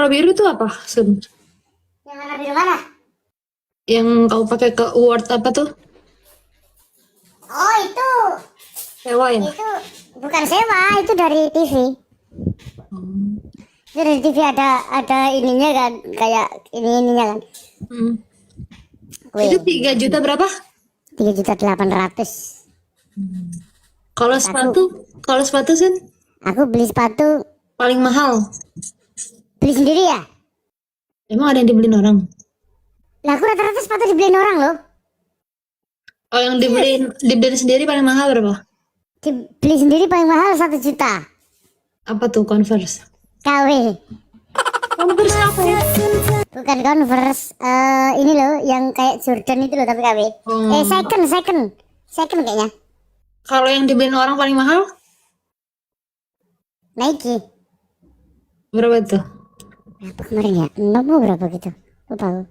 warna biru itu apa, Sun? Yang warna biru mana? Yang kau pakai ke award apa tuh? Oh itu Sewa ya? itu bukan sewa, itu dari TV. Itu dari TV ada ininya kan, kayak ininya kan. Hmm. Wih, Itu 3 juta berapa? 3.800.000. Kalau sepatu Sun Aku beli sepatu paling mahal. beli sendiri ya. Emang ada yang dibeliin orang? Lah aku rata-rata sepatu dibeliin orang loh. Oh, yang dibeliin sendiri paling mahal berapa? Dibeli sendiri paling mahal 1 juta. Apa tuh Converse? KW. Converse apa ya? Bukan Converse, ini loh yang kayak Jordan itu loh tapi KW. Oh. Second kayaknya. Kalau yang dibeliin orang paling mahal Nike. berapa tuh? Berapa kemarin ya? Mau berapa gitu? Lupa aku.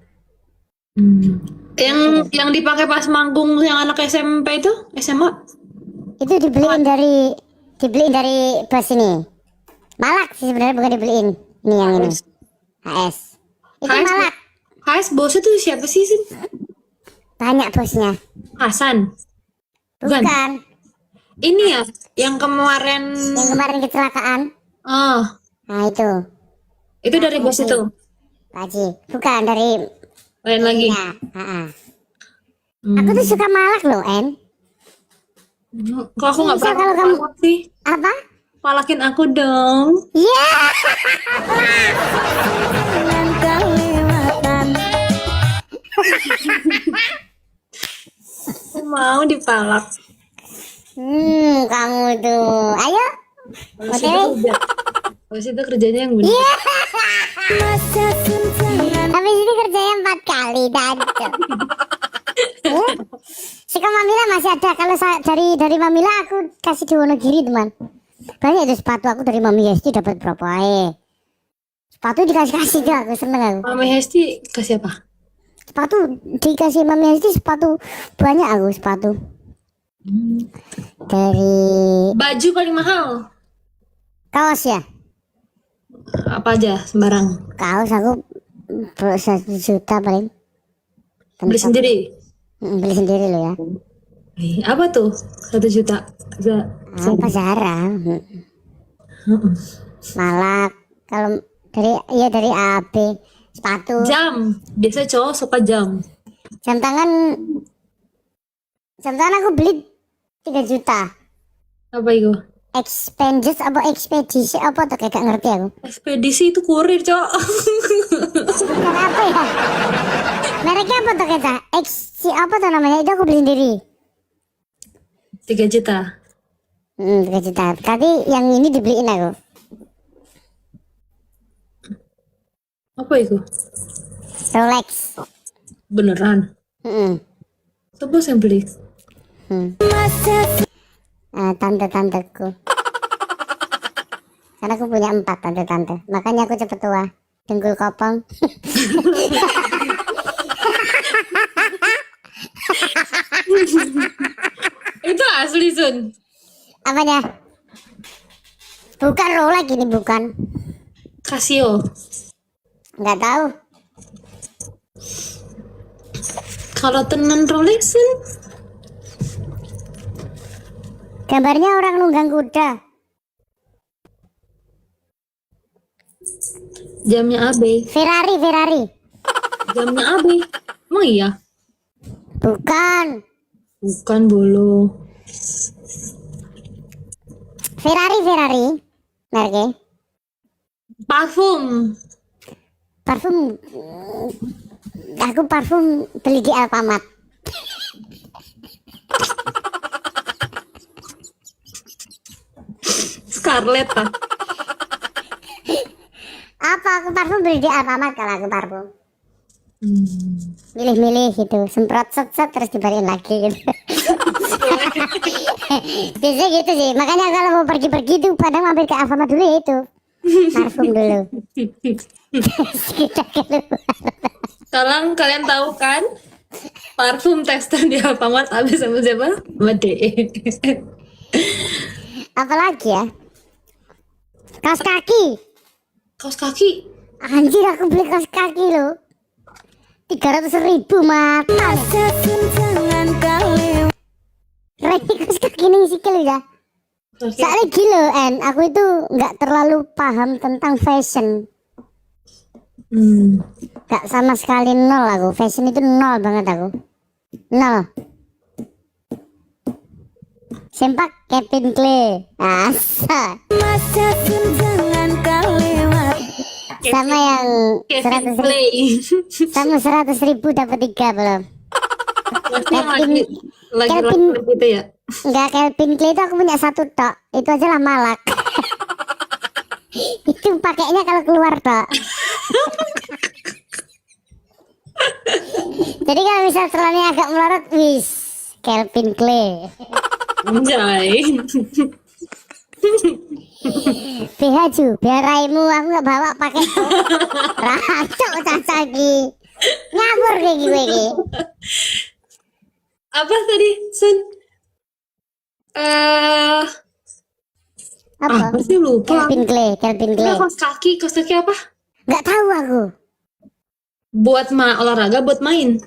Yang dipakai pas manggung yang anak SMP itu, SMA? Itu dibeliin dari bos ini. Malak sih sebenarnya, bukan dibeliin. Ini yang ini. HS. Itu HS. Malak. HS bosnya tuh siapa sih, Sin? Banyak bosnya. Hasan. Bukan. Bukan. Ini ya, yang kemarin. Yang kemarin kecelakaan. Oh, Nah itu dari bos itu. Pak Haji. Bukan dari Lain lagi. ya. Aku tuh suka Malak loh, En. Kok aku nggak Bisa pernah kalau kamu- palak sih? Apa? Palakin aku dong. Iya. Aku mau dipalak. Kamu tuh. Ayo. Habis Oke. itu kerja. Habis itu kerjanya yang benar. Iya. Habis ini kerjanya 4 kali dancel. Sika Mamila masih ada. Kalau dari Mamila aku kasih di Wonogiri teman. Banyak itu sepatu aku dari Mami Hesti dapat berapa sepatu dikasih tuh aku seneng aku. Mami Hesti ke siapa? Sepatu dikasih Mami Hesti sepatu banyak aku sepatu. Dari Baju paling mahal kaos ya. apa aja sembarang? Kaos aku 1 juta paling. Beli sendiri? Beli sendiri lo ya. Apa tuh 1 juta? Apa Zara? Malak. Kalau dari AB sepatu. Jam. Biasa cowok suka jam. Jam tangan aku beli 3 juta. Apa itu? Expenses apa ekspedisi apa tuh kayak gak ngerti aku. Ekspedisi itu kurir, cowok. Bukan apa ya? Mereknya apa tuh kita? Apa tuh namanya? Itu aku beli sendiri. 3 juta. 3 juta. Tadi yang ini dibeliin aku. Apa itu? Rolex. Beneran? Siapa yang beli? Tante-tanteku. Karena aku punya 4 tante-tante. Makanya aku cepet tua. Dengkul kopong. Itu asli, Sun. Apanya? Bukan Rolex ini, bukan. Casio. Nggak tahu. Kalau tenan Rolex, Sun. Gambarnya orang nunggang kuda. Jamnya AB. Ferrari. Jamnya AB. Emang iya? Bukan. Bukan, bolo. Ferrari. Mereknya. Parfum. Aku parfum beli di Alfamart. Scarlett, ah. Apa aku parfum beli di Alfamart kalau aku parfum. Milih-milih gitu, semprot set terus dibalikin lagi gitu. Biasanya gitu sih, makanya kalau mau pergi-pergi tuh padahal mampir ke Alfamart dulu ya itu. Parfum dulu. Kita keluar. Sekarang kalian tahu kan? Parfum tester di Alfamart habis sama siapa? Sama DE. Apalagi ya? Kaos kaki. Kaos kaki Anjir, aku beli kaos kaki lo 300.000 mata nih. Ranking kaos kaki nih sikil ya. Soalnya gila aku itu nggak terlalu paham tentang fashion. Gak sama sekali nol aku. Fashion itu nol banget aku. Nol. Sempak Kevin Clay. Asa. Sama yang 100.000. Sama 100.000 dapat 3 belum. Lagi gitu ya. Enggak, Kevin Clay itu aku punya 1 tok. Itu aja lah malak. Itu pakainya kalau keluar tok. Jadi kalau misal celananya agak melorot, wis Calvin Clay. Anjay. BH biar raimu aku nggak bawa pakai racok cacagi. Ngabur kayak gue. Apa tadi, Sun? Apa? Sih lupa. Calvin Clay. Kaos kaki apa? Nggak tahu aku. Buat olahraga, buat main.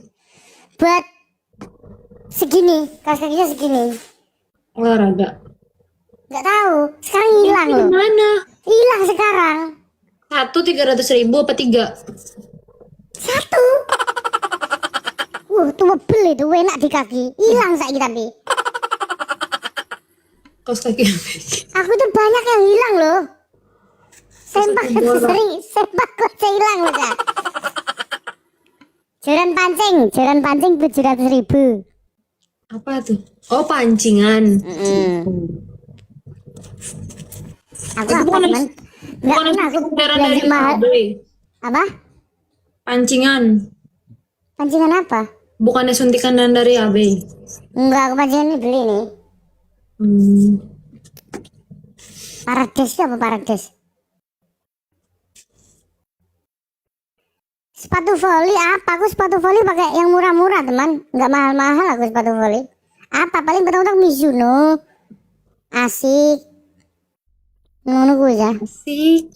Buat segini, kaos kakinya segini. Olahraga. Nggak tahu. Sekarang hilang loh. Mana? Hilang sekarang. 300.000 apa 3? 1. Tuh bel itu enak di kaki. Hilang saiki tapi. Kaos kaki. Aku tuh banyak yang hilang loh. Sempak kok hilang loh ya. Joran pancing 700.000. Apa tuh? Oh, pancingan. Aku Itu apa teman? Nggak pernah aku belanja mahal. Apa? Pancingan. Pancingan apa? Bukannya suntikan dan dari AB. Enggak, aku pancingan ini beli nih. Parades itu apa Parades? Sepatu voli apa? Aku sepatu voli pakai yang murah-murah teman. Nggak mahal-mahal aku sepatu voli. Apa? Paling bentuk-bentuk Mizuno. Asik. Ngono gue ya. Asik.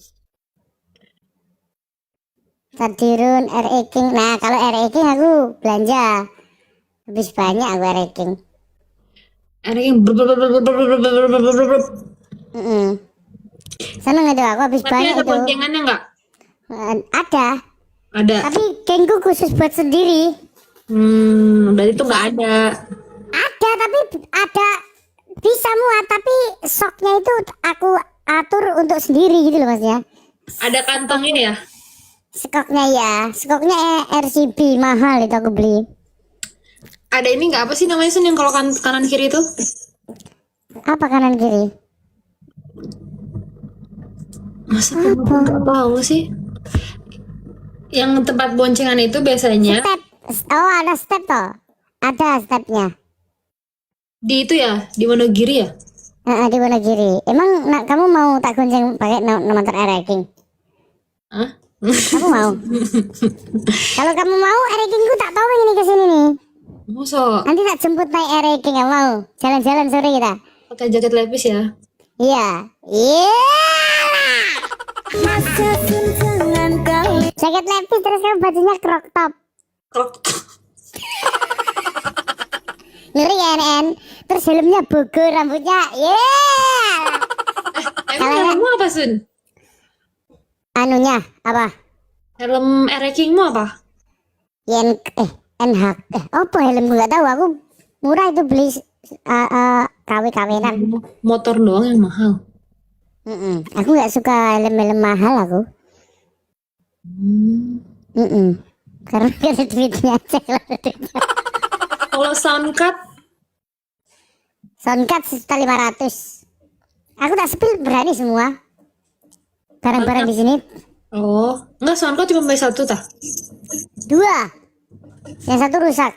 Sadirun, RE King. Nah, kalau RE King aku belanja. Habis banyak aku RE King. Seneng itu aku habis Tapi banyak ada itu. boncengannya nggak? Ada. Ada. Tapi gengku khusus buat sendiri. Berarti itu nggak ada. Ada, tapi ada bisa muat, tapi soknya itu aku atur untuk sendiri gitu loh maksudnya. Ada kantongnya ya? Skoknya RCB mahal itu aku beli. Ada ini nggak, apa sih namanya Sun, yang kalau kanan kiri itu? Apa kanan kiri? Masa apa? Nggak tahu sih. Yang tempat boncengan itu biasanya Step. Oh, ada step toh. Ada stepnya. di itu ya, di Wonogiri ya? Di Wonogiri. Emang kamu mau tak gonceng pakai motor RE King? Hah? Kamu mau? Kalau kamu mau, RE King ku tak tahu ini ke sini nih. Masa Nanti tak jemput naik RE King, kamu mau? Jalan-jalan sore kita. pakai jaket lepis ya? Iya. Iya. Jaket lepis terus kamu bajunya crop top. Crop. Ngeri ya NN. Terus helmnya Bogor, rambutnya. Emang helmmu apa Sun? Anunya apa? Helm Erekingmu apa? NH. Apa helmmu nggak tahu aku. Murah itu beli KW-KW-an. Motor doang yang mahal. Aku nggak suka helm-helm mahal aku. Karena gak ada duitnya aja kalau ada duitnya. Kalau soundcard Soundcard 1.500.000. Aku tak spill berani semua. Barang-barang di sini. Oh, enggak, soundcard cuma beli 1 tah? 2. Yang 1 rusak.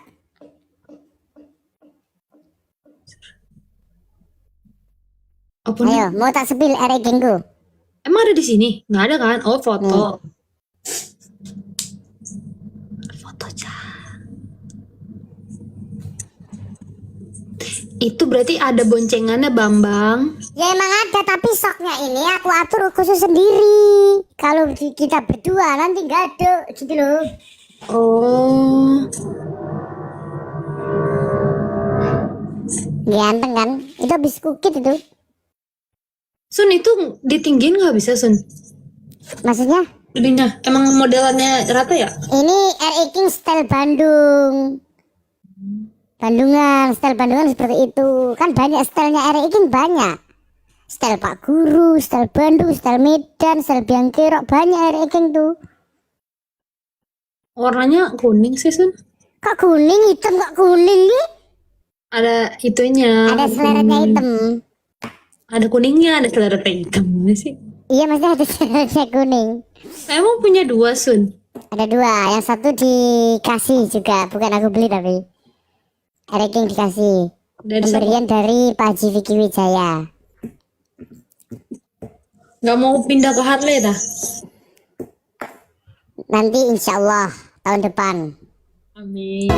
Apa Ayo, mau tak spill RE Kingku? Emang ada di sini? Nggak ada kan? Oh, foto. Foto aja. Itu berarti ada boncengannya, Bambang. Ya emang ada, tapi soknya ini aku atur khusus sendiri. Kalau kita berdua nanti nggak ada gitu loh. Oh, Ganteng kan? Itu habis kukit itu. Sun itu ditinggiin nggak bisa, Sun? Maksudnya? Jadinya emang modelannya rata ya? Ini RE King style Bandung. Bandungan, style Bandungan seperti itu. Kan banyak stylenya RE King, banyak. Style Pak Guru, style Bandung, style Medan, style Biangkerok, banyak RE King tuh. Warnanya kuning sih, Sun. Kok kuning, hitam kok kuning nih? Ada itunya. Ada seleretnya hitam. Ada kuningnya, ada seleretnya hitam. Gimana sih? Iya, maksudnya ada seleretnya kuning. Emang punya 2, Sun? Ada 2, yang satu dikasih juga, bukan aku beli tapi RE King dikasih. Dari siapa? Pemberian dari Pak Haji Vicky Wijaya. Nggak mau pindah ke Harley dah? Nanti insya Allah tahun depan. Amin.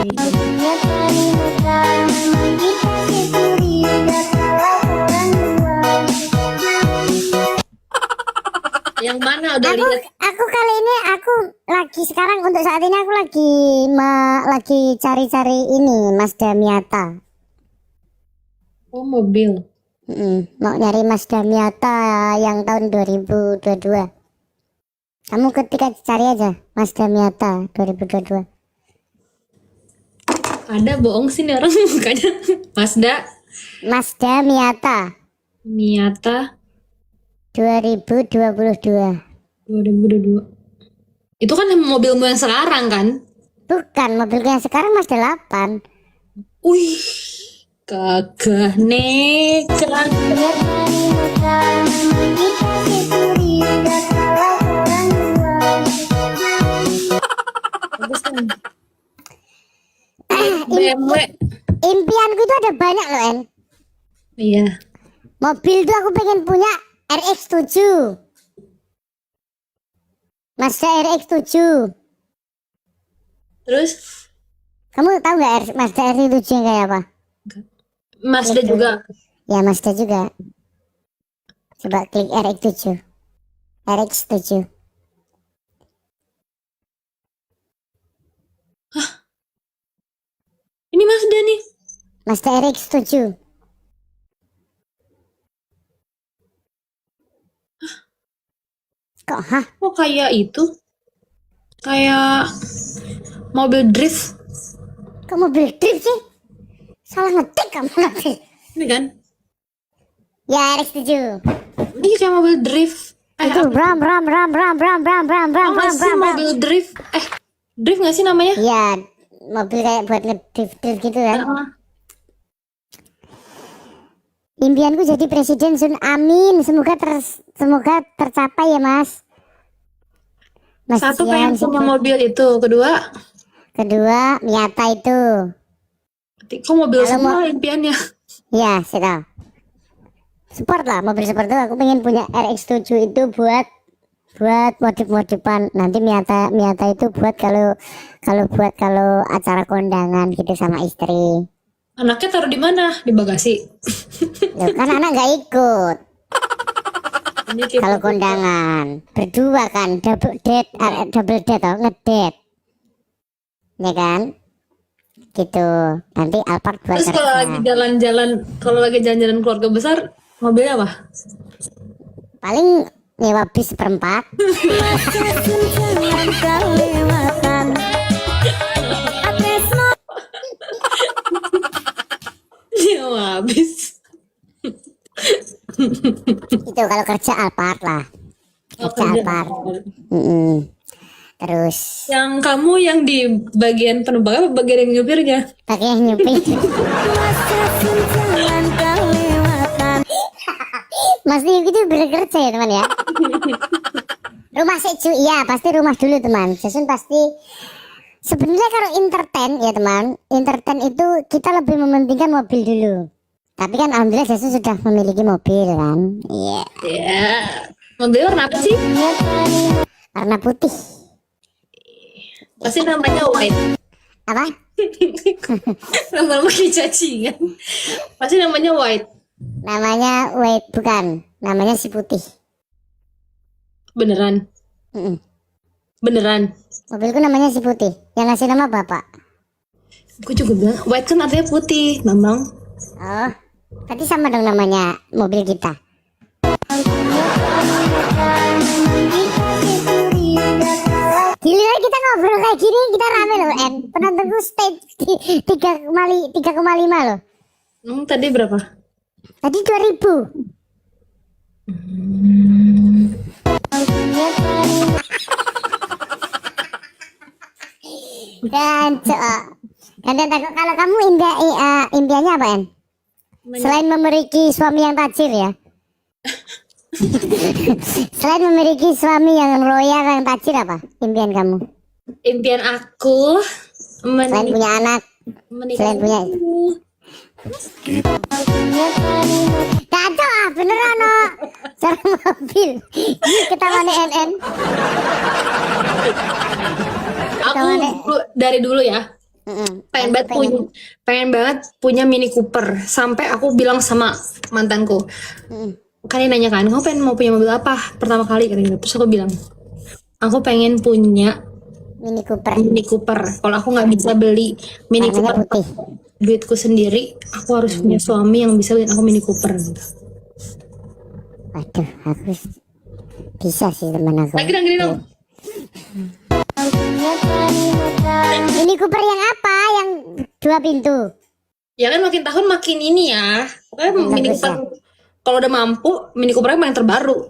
Yang mana udah lihat? Aku kali ini aku lagi sekarang untuk saat ini aku lagi cari-cari ini Mazda Miata. Oh, mobil. Mau nyari Mazda Miata yang tahun 2022. Kamu ketika cari aja Mazda Miata 2022. Ada bohong sih nih orang mukanya. Mazda Miata Miata 2022. 2022. Itu kan mobilmu yang sekarang kan? Bukan, mobilnya sekarang Mazda 8. Wih, kagak nih, keren. Bagus kan? BMW. Impianku itu ada banyak loh, En. Iya. Mobil tuh aku pengen punya RX-7. Mazda RX-7. Terus Kamu tahu nggak Mazda RX-7 yang kayak apa? Mazda juga. Ya, Mazda juga. Coba klik RX-7. RX-7. Ini Mazda nih. Mazda RX-7. Kok hah? Kok kayak itu? Kayak mobil drift. Kok mobil drift sih? Salah ngetik kamu nanti. Ini kan? Ya, RX-7. Ini kayak mobil drift. Itu bram. Apa sih mobil drift? Drift nggak sih namanya? Ya, mobil kayak buat ngedrift gitu kan. Impianku jadi presiden Sun, amin. Semoga tercapai ya, Mas. Mas Satu Jian, pengen punya mobil itu, kedua Miata itu. kok mobil Kalau semua impiannya? Ya, sudah. Support lah mobil seperti itu. Aku pengen punya RX-7 itu buat modif-modifan. Nanti Miata itu buat kalau acara kondangan gitu sama istri. Anaknya taruh di mana? Di bagasi. Loh, kan anak nggak ikut Ini kayak kalau kondangan. Berdua kan double date atau ngedate. Ya kan? Gitu. Nanti Alphard buat Terus kalau lagi jalan-jalan keluarga besar, mobilnya apa? paling nyewa bis seperempat. Ya habis. Itu kalau kerja Alphard lah. Kerja Alphard. Terus Yang kamu yang di bagian penumpang apa bagian yang nyupirnya? pakai nyupir. Mas Nick itu bekerja ya teman ya. Rumah seju, iya pasti rumah dulu teman. Jason pasti sebenarnya kalau entertain ya teman, entertain itu kita lebih mementingkan mobil dulu. Tapi kan alhamdulillah Jason sudah memiliki mobil kan. Iya. Ya. Mobil warna apa sih? Warna putih. Pasti namanya white. Apa? Lama-lama kayak cacingan. Pasti namanya White. Namanya White bukan. Namanya si putih. Beneran. Mm-mm. Beneran. Mobilku namanya si putih. Yang ngasih nama bapak. Gue juga bilang White kan artinya putih, Bambang. Oh, berarti sama dong namanya mobil kita. Giliran kita ngobrol kayak gini kita rame loh, En. Penontonku stay di 3,5 loh. Tadi berapa? Tadi 2000. Dan takut kalau kamu impiannya apa, En? Selain memiliki suami yang tajir ya. Selain memiliki suami yang loyal yang tajir apa impian kamu? Impian aku Selain punya anak, menikah. selain punya Kacau beneran no. Cara mobil. Ini ketahuan NN. Aku dari dulu ya pengen banget punya Mini Cooper. Sampai aku bilang sama mantanku, kan dia nanya kan, kamu mau punya mobil apa pertama kali kan gitu. Terus aku bilang, aku pengen punya Mini Cooper. Mini Cooper. Kalau aku nggak bisa beli Mini Warnanya Cooper putih. duitku sendiri, aku harus punya suami yang bisa beliin aku Mini Cooper. Waduh, aku bisa sih teman aku. Lagi dong. Mini Cooper yang apa? Yang 2 pintu. Ya kan makin tahun makin ini ya. Pokoknya Mini Bagus Cooper. Kalau udah mampu, Mini Cooper yang terbaru.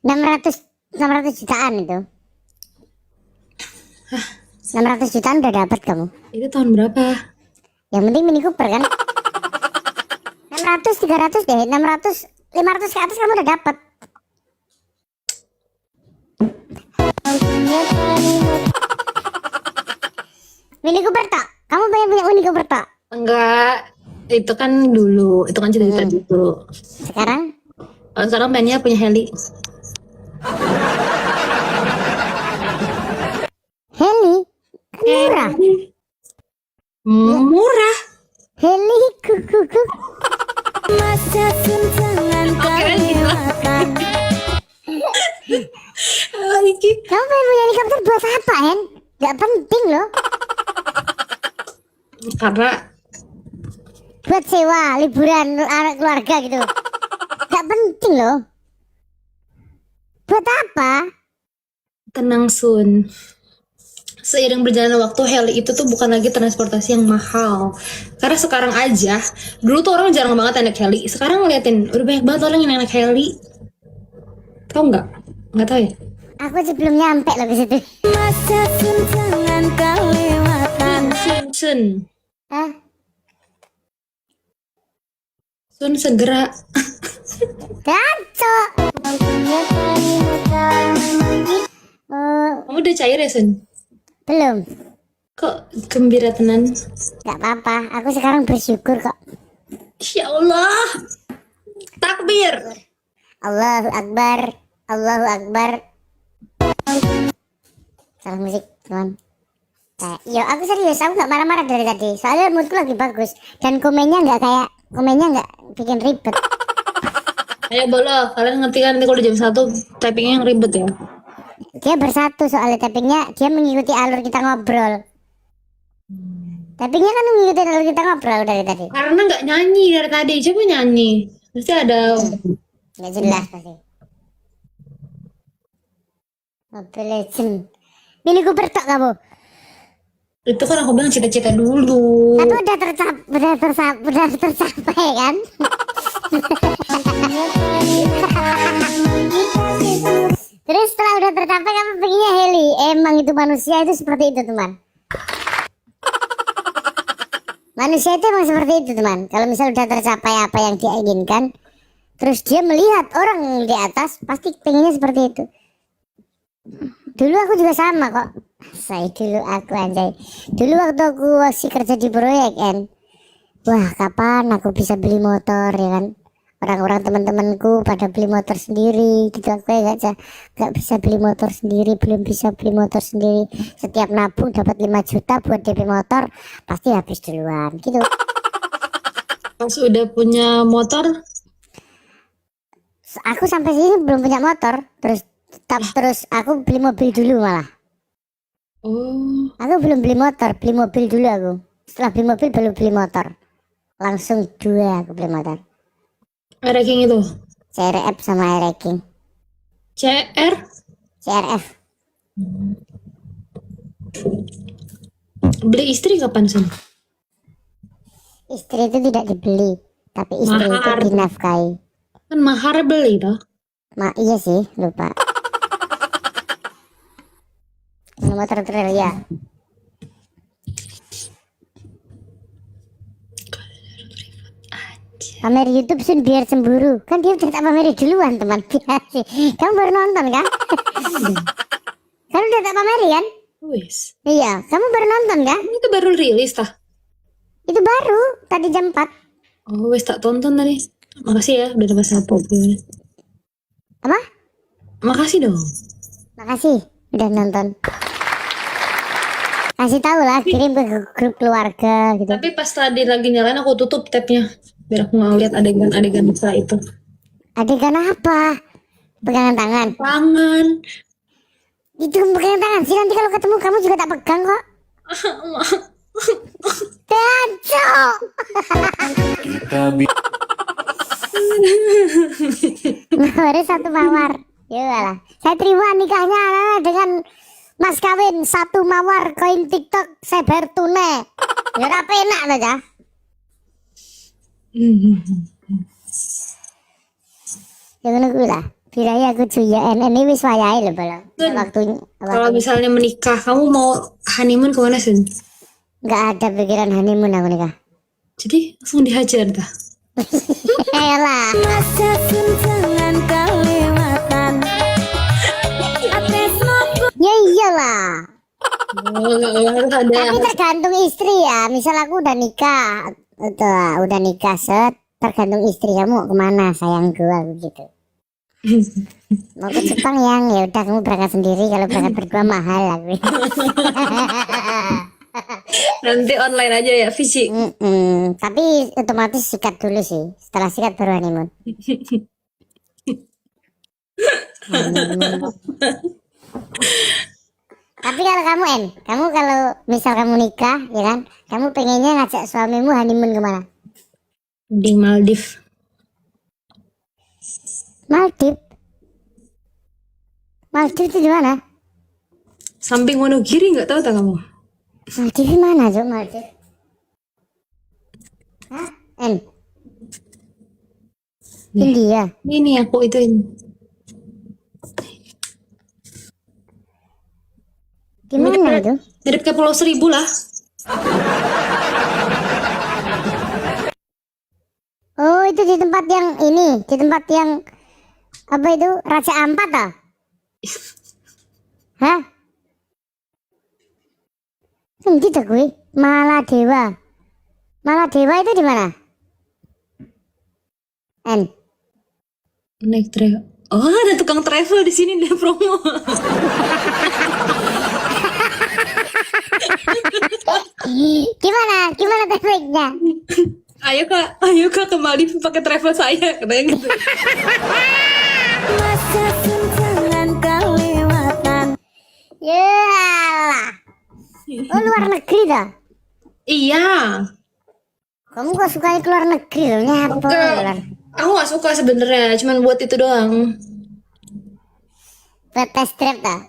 600 jutaan itu. 600 jutaan udah dapat kamu. Itu tahun berapa? Yang penting Mini Cooper kan. 600, 300 deh. 600, 500 ke atas kamu udah dapat. Mini Cooper tak? Kamu pengen punya Mini Cooper tak? Enggak. Itu kan dulu. Itu kan cerita dulu. Sekarang? Sekarang pengennya punya heli. Heli? Kan murah. Murah. Heli kuku. Masa suntangan kelewatan. Kamu pengen punya helikopter buat apa, Hen? Gak penting loh. Karena Buat sewa, liburan, anak keluarga gitu. Gak penting loh. Buat apa? tenang Sun. Seiring berjalannya waktu, heli itu tuh bukan lagi transportasi yang mahal. Karena sekarang aja, dulu tuh orang jarang banget naik heli. Sekarang ngeliatin, udah banyak banget orang yang naik heli. Tahu nggak? Nggak tahu ya? Aku aja belum nyampe loh ke situ. Masa suntangan kelewatan. Sun. Hah? Sun segera. Kacau. Oh, Kamu udah cair ya Sun? belum. Kok gembira tenan? Gak apa-apa. Aku sekarang bersyukur kok. Ya Allah. Takbir. Allahu Akbar. Allahu Akbar. Salah musik, teman. Yo, aku serius. Aku gak marah-marah dari tadi. Soalnya moodku lagi bagus. Dan komennya gak bikin ribet. Ayo bolo, kalian ngerti kan nanti kalau udah jam 1 typingnya yang ribet ya? Dia bersatu soalnya tappingnya. Dia mengikuti alur kita ngobrol. Tappingnya kan mengikuti alur kita ngobrol dari tadi. Karena nggak nyanyi dari tadi, coba nyanyi. Pasti ada. Gak jelas pasti. Mobile Legend. Mini Cooper tak kamu? Itu kan aku bilang cita-cita dulu. Tapi udah tercapai kan? Terus setelah udah tercapai kamu pengennya heli. Emang itu manusia itu seperti itu teman. Manusia itu emang seperti itu teman. Kalau misal udah tercapai apa yang dia inginkan, terus dia melihat orang di atas, pasti pengennya seperti itu. Dulu aku juga sama kok. Dulu aku anjay. Dulu waktu aku masih kerja di proyek kan. Wah kapan aku bisa beli motor ya kan. orang-orang teman-temanku pada beli motor sendiri gitu, aku nggak bisa beli motor sendiri, belum bisa beli motor sendiri. Setiap nabung dapat 5 juta buat DP motor pasti habis duluan gitu. Pas udah punya motor, Aku sampai sini belum punya motor, terus aku beli mobil dulu malah. oh, Aku belum beli motor, beli mobil dulu aku. Setelah beli mobil baru beli motor. Langsung 2 aku beli motor. ranking itu. CRF sama Air-King. CR, CRF. beli istri kapan sih? Istri itu tidak dibeli, tapi istri itu Mahar. dinafkahi. Kan mahar beli toh. Iya sih, lupa. Motor trail ya. Pamer YouTube Sun biar cemburu. Kan dia udah tak pameri duluan teman. Kamu baru nonton kan? Kamu udah tak pameri kan? Wes. Iya, kamu baru nonton kan? Itu baru rilis tah. Itu baru tadi jam 4. Oh, wes tak tonton tadi. Makasih ya udah dapat satu. Apa? Makasih dong. Makasih udah nonton. Kasih tahu lah, kirim ke grup keluarga gitu. Tapi pas tadi lagi nyalain aku tutup tabnya biar aku nggak lihat adegan-adegan setelah itu. Adegan apa? Pegangan tangan. Tangan. Itu pegangan tangan sih, nanti kalau ketemu kamu juga tak pegang kok. Danco. Baru 1 mawar. Yalah. Saya terima nikahnya dengan mas kawin 1 mawar koin TikTok saya bayar tunai. Ya ora penak loh ya. Ya ngono kuwi lah. Birai aku juya ini wis wayahe lho bala. Waktunya. Kalau misalnya menikah, kamu mau honeymoon kemana sih? Nggak ada pikiran honeymoon aku nikah. Jadi langsung dihajar dah. Yalah. Masa sun jangan kelewatan. Atresnoku Ya iyalah. Harus ada. Tapi tergantung istri ya. Misal aku udah nikah, udah nikah set, tergantung istri kamu kemana sayangku aku gitu. Mau ke Jepang yang ya udah kamu berangkat sendiri, kalau berangkat berdua mahal aku. Nanti online aja ya, fisik. Tapi otomatis sikat dulu sih. Setelah sikat baru honeymoon. Tapi kalau kamu kamu kalau misal kamu nikah, ya kan, kamu pengennya ngajak suamimu honeymoon kemana? Di Maldives. Maldives. Maldives itu di mana? Samping Wonogiri, nggak tahu tak kamu? Maldives di mana, Cuk? Maldives? Hah? India. Ini aku ituin. Di mana itu? Mirip kayak Pulau Seribu lah. Oh, itu di tempat yang ini, di tempat yang apa itu? Raja Ampat ah? Hah? Endi tuh gue? Maladewa. Maladewa itu di mana? Naik travel. Oh, ada tukang travel di sini dia promo. Gimana tekniknya? Ayo kak ke Maldives pakai travel saya, katanya gitu. masa sun jangan kelewatan. Yalah. Oh, luar negeri dah. Iya. Kamu kok suka keluar negeri loh, nyapa? Aku gak suka sebenarnya, cuman buat itu doang. Buat test trip dah.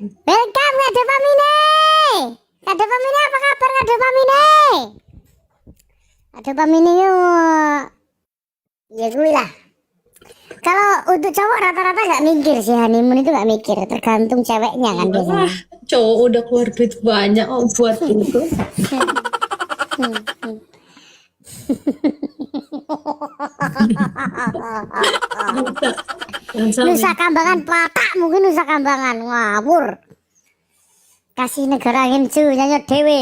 Welcome Kak Dopamine. Kak Dopamine, apa kabar Kak Dopamine? Kak Dopamine yuk. Ya gue lah. Kalau untuk cowok rata-rata gak mikir sih, honeymoon itu gak mikir, tergantung ceweknya kan biasanya. Wah, cowok udah keluar duit banyak buat itu. Nusa Kambangan patak, mungkin Nusa Kambangan ngawur. Kasih negara hincu nyanyi dewe.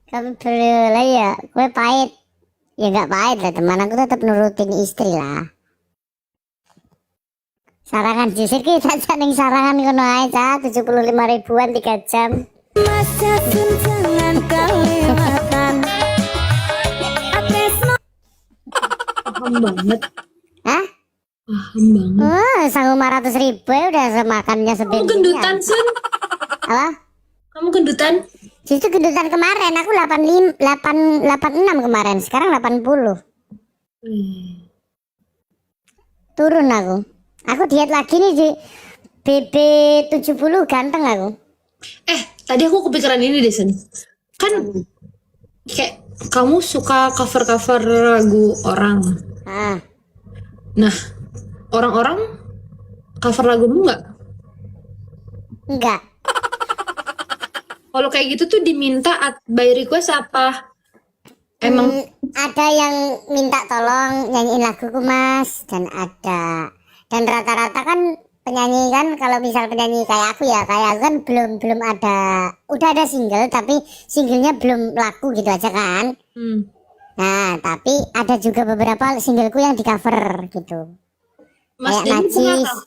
Kamu boleh ya, gue pahit. Ya nggak pahit lah teman, aku tetap nurutin istri lah. Sarangan justru kita ning sarangan kono ae Cak, 75 ribuan 3 jam. Mas Jasun jangan kelewatan. Atesno Paham banget. Hah? Paham banget. Oh, sang 500 ribu ya udah semakannya Kamu sebenarnya. gendutan, Sun. Apa? Kamu gendutan. Justru gendutan kemarin aku 86 kemarin, sekarang 80. Turun aku. Aku diet lagi nih di BB 70 ganteng aku. Tadi aku kepikiran ini deh, Sun. Kan kayak kamu suka cover-cover lagu orang. Ah, Nah, orang-orang cover lagumu nggak? enggak. Kalau kayak gitu tuh diminta by request apa? Emang Ada yang minta tolong nyanyiin laguku Mas, dan rata-rata kan penyanyi kan, kalau misal penyanyi kayak aku kan belum ada, udah ada single tapi singlenya belum laku gitu aja kan. Nah tapi ada juga beberapa singleku yang di cover gitu. Mas Kayak Denny pernah Najis, tahu?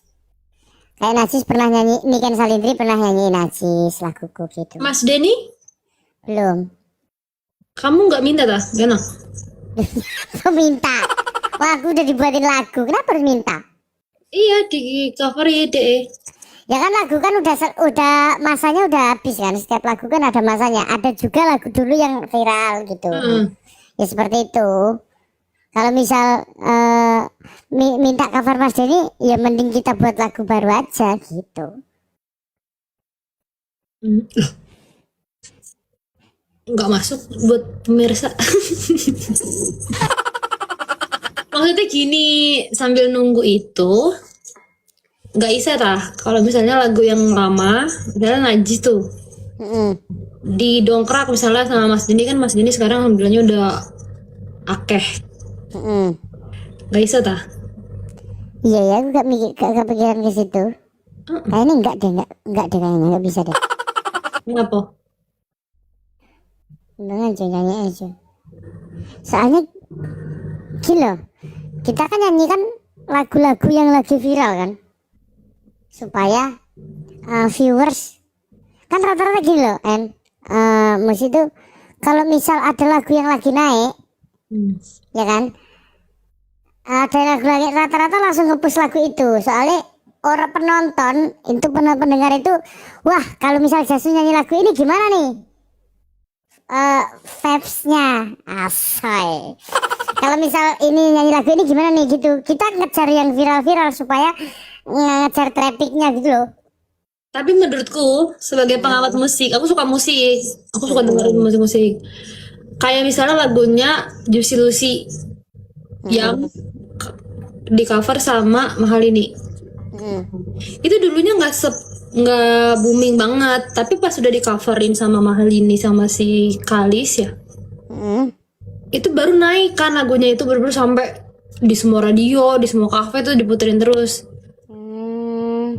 kayak Najis pernah nyanyi, Niken Salindri pernah nyanyi Najis laguku gitu. Mas Denny, Belum. kamu nggak minta dah? Gak enak. Aku minta. Wah aku udah dibuatin lagu, kenapa harus minta? Iya, di cover ya deh. Ya kan lagu kan udah masanya udah habis kan, setiap lagu kan ada masanya. Ada juga lagu dulu yang viral gitu. Ya seperti itu. Kalau misal minta cover Mas Denny, ya mending kita buat lagu baru aja gitu. Nggak masuk buat pemirsa. Maksudnya gini, sambil nunggu itu nggak bisa tah kalau misalnya lagu yang lama, misalnya Najis tuh didongkrak misalnya sama Mas Denny, kan Mas Denny sekarang alhamdulillahnya udah akeh, nggak bisa tah? Iya ya, aku gak kepikiran ke situ. Kayaknya enggak deh kayaknya nggak bisa deh. Kenapa? Udah aja nyanyi aja. Soalnya gini loh, kita kan nyanyi kan lagu-lagu yang lagi viral kan, supaya viewers kan rata-rata gini loh, mesti itu kalau misal ada lagu yang lagi naik, ya kan, ada lagu lagi rata-rata langsung nge-push lagu itu, soalnya orang penonton itu pendengar itu, wah kalau misal Jasun nyanyi lagu ini gimana nih vibes-nya asai. Kalau misal ini nyanyi lagu ini gimana nih gitu. Kita ngejar yang viral-viral supaya ngejar trafficnya gitu loh. Tapi menurutku sebagai pengamat musik, aku suka musik, aku suka dengerin musik-musik. Kayak misalnya lagunya Juicy Lucy yang di cover sama Mahalini. Itu dulunya nggak booming banget, tapi pas sudah di coverin sama Mahalini sama si Kalis ya, itu baru naik kan lagunya, itu baru sampai di semua radio, di semua kafe tuh diputerin terus.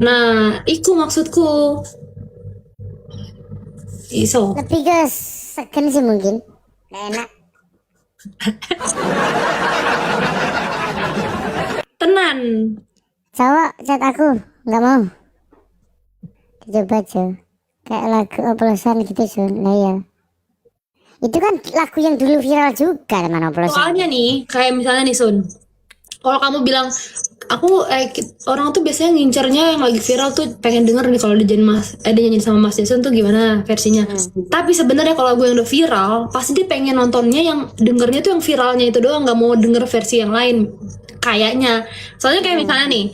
Nah, itu maksudku. Iso. Lebih ke segen sih mungkin. Nggak enak. Tenan. Cowok chat aku nggak mau. Coba aja. Kayak lagu oplosan gitu Sun. Nah ya. Itu kan lagu yang dulu viral juga teman oplosan. Soalnya nih, kayak misalnya nih Sun, kalau kamu bilang aku orang tuh biasanya ngincernya yang lagi viral tuh pengen denger nih kalau dinyanyiin sama Mas Jason tuh gimana versinya. Tapi sebenarnya kalau gue yang udah viral, pasti dia pengen nontonnya yang dengernya tuh yang viralnya itu doang, nggak mau denger versi yang lain. Kayaknya. Soalnya kayak misalnya nih,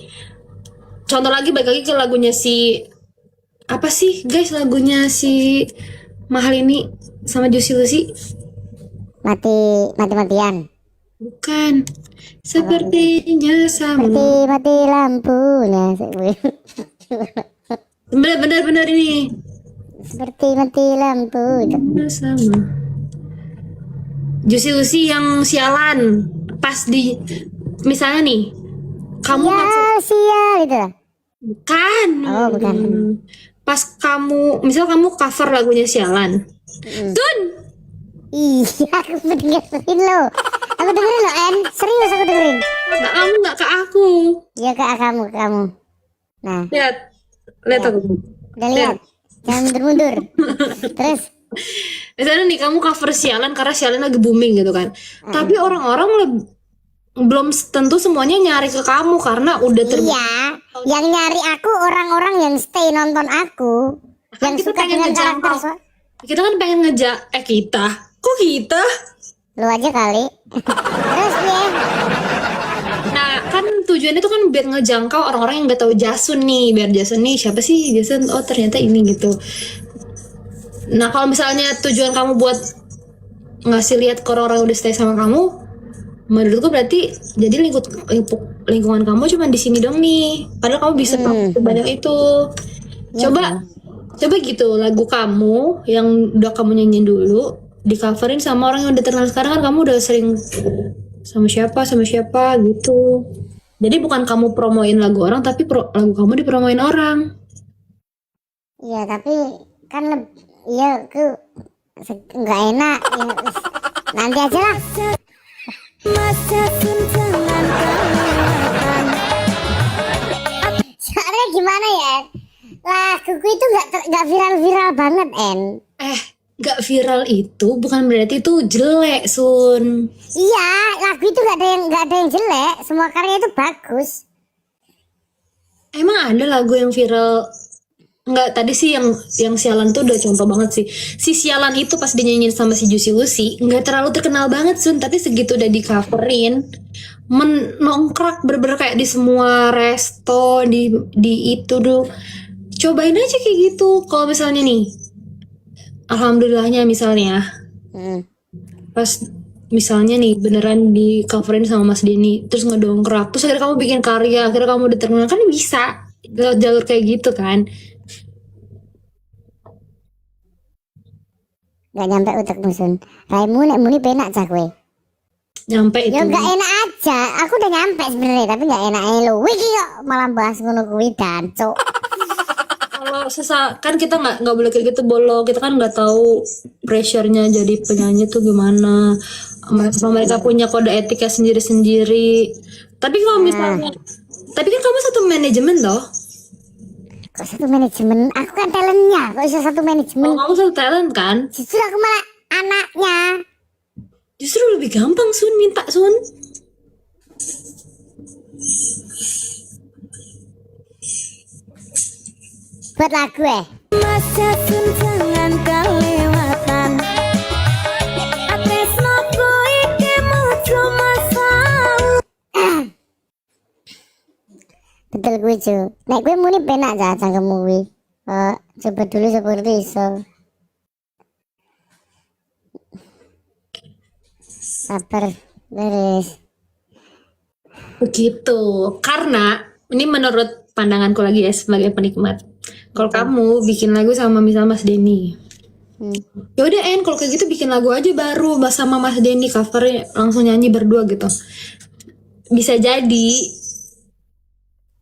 contoh lagi balik lagi ke lagunya si apa sih guys, lagunya si Mahalini sama Juicy Lucy. Mati-matian. Bukan. Sepertinya sama. Mati lampunya. Bener ini. Seperti mati lampu itu. Sama. Juicy Lucy yang sialan. Pas di misalnya nih, kamu Sial itu lah. bukan. Oh bukan. Pas kamu, misal kamu cover lagunya sialan. Tun. Iya aku mendengarin lo. Aku dengerin loh En, serius aku dengerin. Nggak kamu, nggak ke aku. Ya ke kamu. Nah, Lihat, lihat aku. udah lihat. Jangan mundur-mundur. Terus, Misalnya nih kamu cover sialan karena sialan lagi booming gitu kan. Tapi orang-orang belum tentu semuanya nyari ke kamu karena udah iya, yang nyari aku orang-orang yang stay nonton aku, yang kita suka pengen dengan ngejangkau. karakter Kita kan pengen kita. Kok kita? lu aja kali. Terus ya, Nah, kan tujuannya itu kan biar ngejangkau orang-orang yang nggak tahu Jasun nih, biar Jasun nih siapa sih Jasun? Oh ternyata ini gitu. Nah, kalau misalnya tujuan kamu buat ngasih lihat ke orang-orang yang udah stay sama kamu, menurutku berarti jadi lingkungan kamu cuma di sini dong nih. Padahal kamu bisa banyak itu. Coba gitu lagu kamu yang udah kamu nyanyiin dulu di coverin sama orang yang udah terkenal sekarang kan kamu udah sering sama siapa gitu. Jadi bukan kamu promoin lagu orang tapi lagu kamu dipromoin orang. iya tapi kan iya aku nggak enak. Ya, nanti aja lah. Masa sun jangan kelewatan. Soalnya gimana ya? Laguku itu nggak viral-viral banget En. Gak viral itu bukan berarti itu jelek Sun. Iya, lagu itu nggak ada yang jelek. Semua karya itu bagus. Emang ada lagu yang viral? Enggak, tadi sih yang sialan tuh udah contoh banget sih. Si sialan itu pas dinyanyiin sama si Juicy Lucy nggak terlalu terkenal banget Sun, tapi segitu udah di coverin menongkrak bener-bener kayak di semua resto di itu dulu. Cobain aja kayak gitu. Kalau misalnya nih, alhamdulillahnya misalnya pas misalnya nih beneran di coverin sama Mas Denny terus ngedongkrak terus akhirnya kamu bikin karya akhirnya kamu udah terkenal kan bisa lewat jalur kayak gitu kan. Nggak nyampe utek musun. Raimu nek muni penak cah kowe. Nyampe itu Ya nggak enak aja. Aku udah nyampe sebenarnya tapi nggak enak lo. Wiki kok malah bahas ngono kuwi danco. kalau kan kita nggak boleh kayak gitu Bolo, kita kan nggak tahu pressure-nya jadi penyanyi tuh gimana. Mereka punya kode etika sendiri-sendiri. Tapi kalau misalnya tapi kan kamu satu manajemen loh. Kok satu manajemen? Aku kan talentnya. Kok bisa satu manajemen? Kalau kamu satu talent kan Justru aku malah anaknya. justru lebih gampang Sun minta Sun. Buat lagu Masa sun jangan kelewatan. Atresnoku iki muncul masal. Betul gue cu. Nek gue muni penak aja cangkemmu gue. Coba dulu seperti iso. Sabar beres. Begitu. Karena ini menurut pandanganku lagi ya sebagai penikmat. Kalau kamu bikin lagu sama misalnya Mas Denny, ya udah kalau kayak gitu bikin lagu aja baru sama Mas Denny covernya langsung nyanyi berdua gitu. Bisa jadi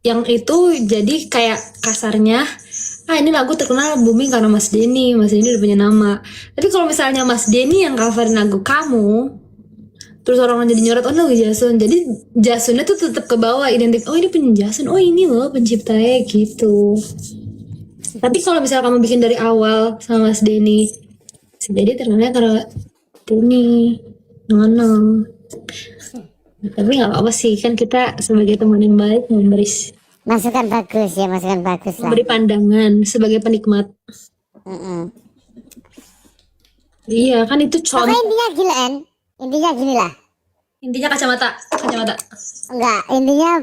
yang itu jadi kayak kasarnya ini lagu terkenal booming karena Mas Denny udah punya nama. Tapi kalau misalnya Mas Denny yang coverin lagu kamu terus orang jadi nyorot lagu Jason, jadi Jasonnya tuh tetap ke bawah identik, oh ini punya Jason, oh ini loh penciptanya gitu. Tapi kalau misalnya kamu bikin dari awal sama Mas Denny, jadi terkenalnya karena Denny nono. Tapi nggak apa-apa sih, kan kita sebagai teman yang baik Masukan bagus ya, masukan bagus lah. memberi pandangan sebagai penikmat. Iya kan itu Pokoknya contoh. intinya gila En. Intinya gini lah. Intinya kacamata. Enggak, intinya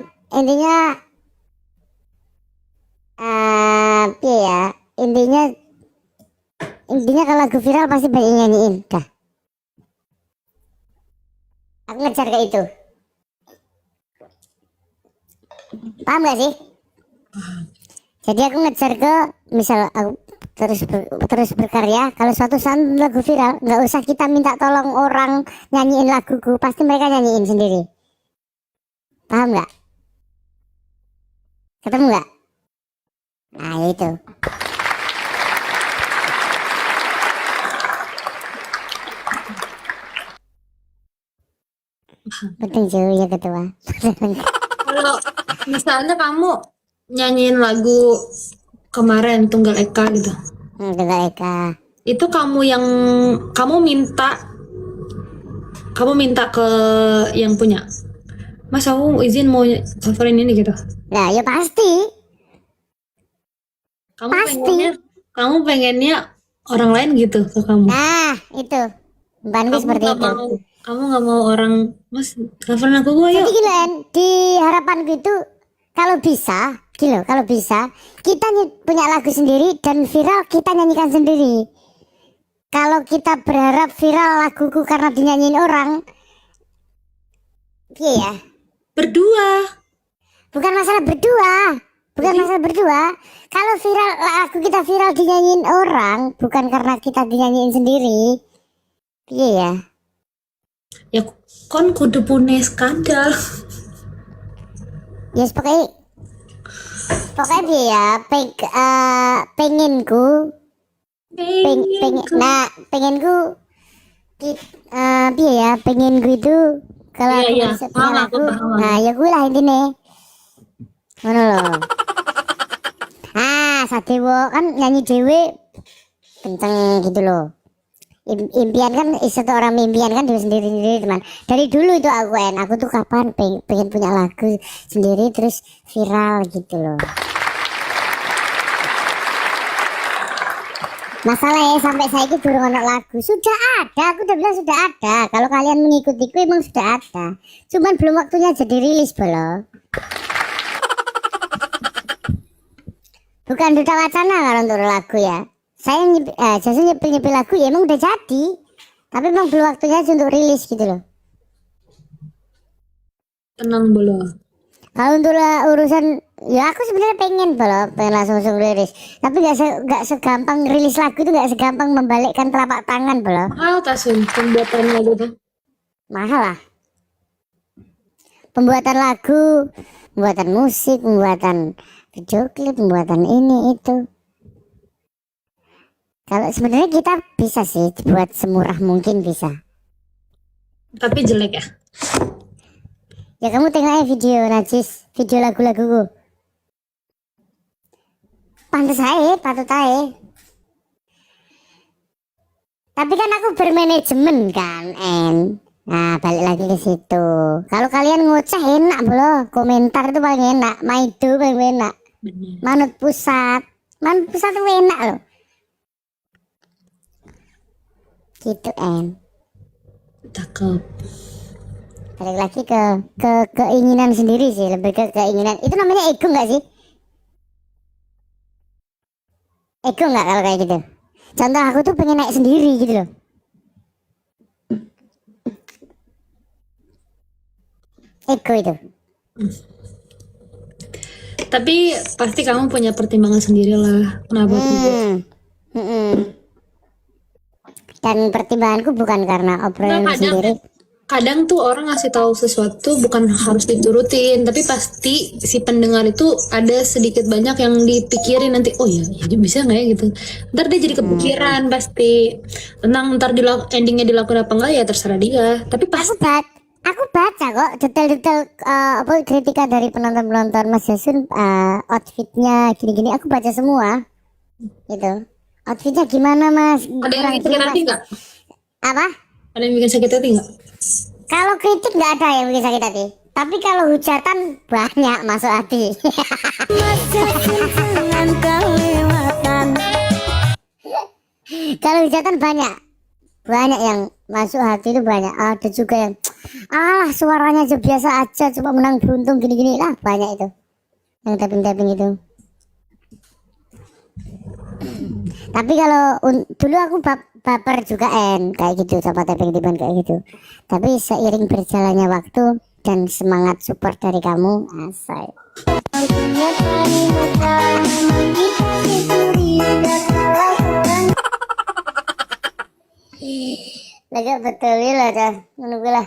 piye ya? Intinya kalau lagu viral pasti banyak yang nyanyiin. Dah. Aku ngejar ke itu. Paham gak sih? Jadi aku ngejar ke misal aku terus berkarya. Kalau suatu saat lagu viral, nggak usah kita minta tolong orang nyanyiin laguku, pasti mereka nyanyiin sendiri. Paham nggak? Ketemu nggak? Nah itu. Penting cuy ya ketua. Kalau misalnya kamu nyanyiin lagu kemarin Tunggal Eka gitu, Tunggal Eka. itu kamu minta ke yang punya, Mas aku izin mau coverin ini gitu. Nah ya pasti. Kamu Pasti. pengennya orang lain gitu ke kamu. Nah itu. Bebanku seperti itu. Kamu nggak mau orang, Mas coverin aku gua Jadi yuk. gila di harapanku itu kalau bisa, kita punya lagu sendiri dan viral kita nyanyikan sendiri. Kalau kita berharap viral laguku karena dinyanyiin orang, iya ya. Berdua. Bukan masalah berdua. Kalau viral lagu kita viral dinyanyiin orang, bukan karena kita dinyanyiin sendiri. Iya ya. Ya kon kudu punya skandal. Ya yes, pokoknya dia ya pengenku pengenku itu kalau aku Iya, bisa paham punya aku, lagu, paham. nah ya gue lah intinya ngono loh. Sadewo kan nyanyi dewe kenceng gitu loh. Impian kan satu orang impian kan dia sendiri teman. Dari dulu itu aku tuh kapan pengen punya lagu sendiri terus viral gitu loh. Masalahnya sampai saya itu durung ono lagu. Sudah ada, aku udah bilang sudah ada. Kalau kalian mengikutiku emang sudah ada. Cuman belum waktunya jadi rilis bolo. Bukan duta wacana kalau untuk lagu ya. Saya nyepil lagu ya emang udah jadi. Tapi emang belum waktunya untuk rilis gitu loh. Tenang bolo. Kalau untuk urusan ya aku sebenarnya pengen langsung rilis. Tapi gak segampang rilis lagu itu, gak segampang membalikkan telapak tangan bolo. Mahal tasun pembuatan lagu tuh. Mahal lah. Pembuatan lagu, pembuatan musik, pembuatan video klip, pembuatan ini itu. Kalau sebenarnya kita bisa sih buat semurah mungkin bisa. Tapi jelek ya. Ya kamu tengok aja video Najis, video lagu-laguku. Pantes aja, patut aja. Tapi kan aku bermanajemen kan, Nah balik lagi ke situ. Kalau kalian ngoceh enak bro, komentar itu paling enak, maido paling enak. Bener. Manut pusat tuh enak loh. Gitu Cakep. Balik lagi ke keinginan sendiri sih, lebih ke keinginan. Itu namanya ego nggak sih? Ego nggak kalau kayak gitu? Contoh aku tuh pengen naik sendiri gitu loh. Ego itu. Tapi pasti kamu punya pertimbangan sendiri lah. Kenapa tuh? Dan pertimbanganku bukan karena obrolan sendiri. Kadang tuh orang ngasih tahu sesuatu bukan harus diturutin, tapi pasti si pendengar itu ada sedikit banyak yang dipikirin nanti. Oh ya bisa nggak ya gitu. Ntar dia jadi kepikiran pasti. Ntar endingnya dilakukan apa enggak ya terserah dia. Tapi pasti Aku baca kok detail-detail kritika dari penonton Mas Jasun, outfitnya gini-gini aku baca semua gitu. Outfitnya gimana Mas? ada yang bikin sakit hati nggak? Apa? Ada yang bikin sakit hati nggak? Kalau kritik nggak ada yang bikin sakit hati. Tapi kalau hujatan banyak masuk hati. Mas Jasun jangan kelewatan. Kalau hujatan banyak yang masuk hati itu banyak. Ada juga yang suaranya aja biasa aja, cuma menang beruntung gini-gini lah, banyak itu yang tapping itu. Tapi kalau dulu aku baper juga kayak gitu sama tapping kayak gitu. Tapi seiring berjalannya waktu dan semangat support dari kamu, asal. Lega betul ya lah, dah menunggu lah.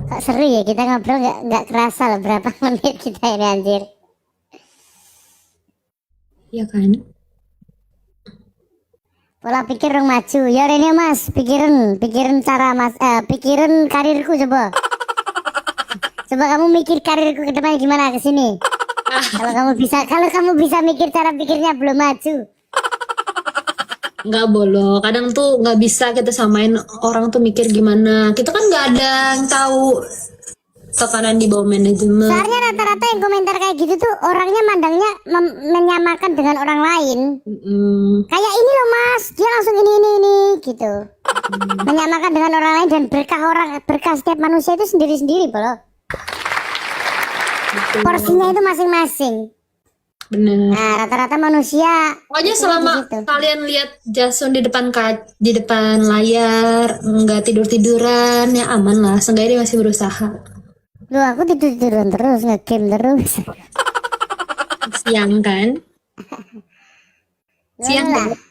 Kok seru ya kita ngobrol, nggak kerasa lah berapa menit kita ini anjir. Iya kan? Pola pikir rong maju. Ya Rene Mas, pikiran cara Mas, pikiran karirku coba. Coba kamu mikir karirku ke depan gimana ke sini. Kalau kamu bisa mikir cara pikirnya belum maju. Nggak boleh. Kadang tuh nggak bisa kita samain orang tuh mikir gimana. Kita kan nggak ada yang tahu tekanan di bawah manajemen. Soalnya rata-rata yang komentar kayak gitu tuh orangnya mandangnya menyamakan dengan orang lain. Kayak ini loh Mas, dia langsung ini gitu. Menyamakan dengan orang lain dan berkah setiap manusia itu sendiri-sendiri, Bro. Porsinya itu masing-masing. Bener. Nah, rata-rata manusia Pokoknya itu selama gitu. kalian lihat Jason di depan layar, nggak tiduran ya aman lah. Seenggaknya dia masih berusaha. Loh, aku tiduran terus, nge-game terus. Siang kan? Siang Lah, kan?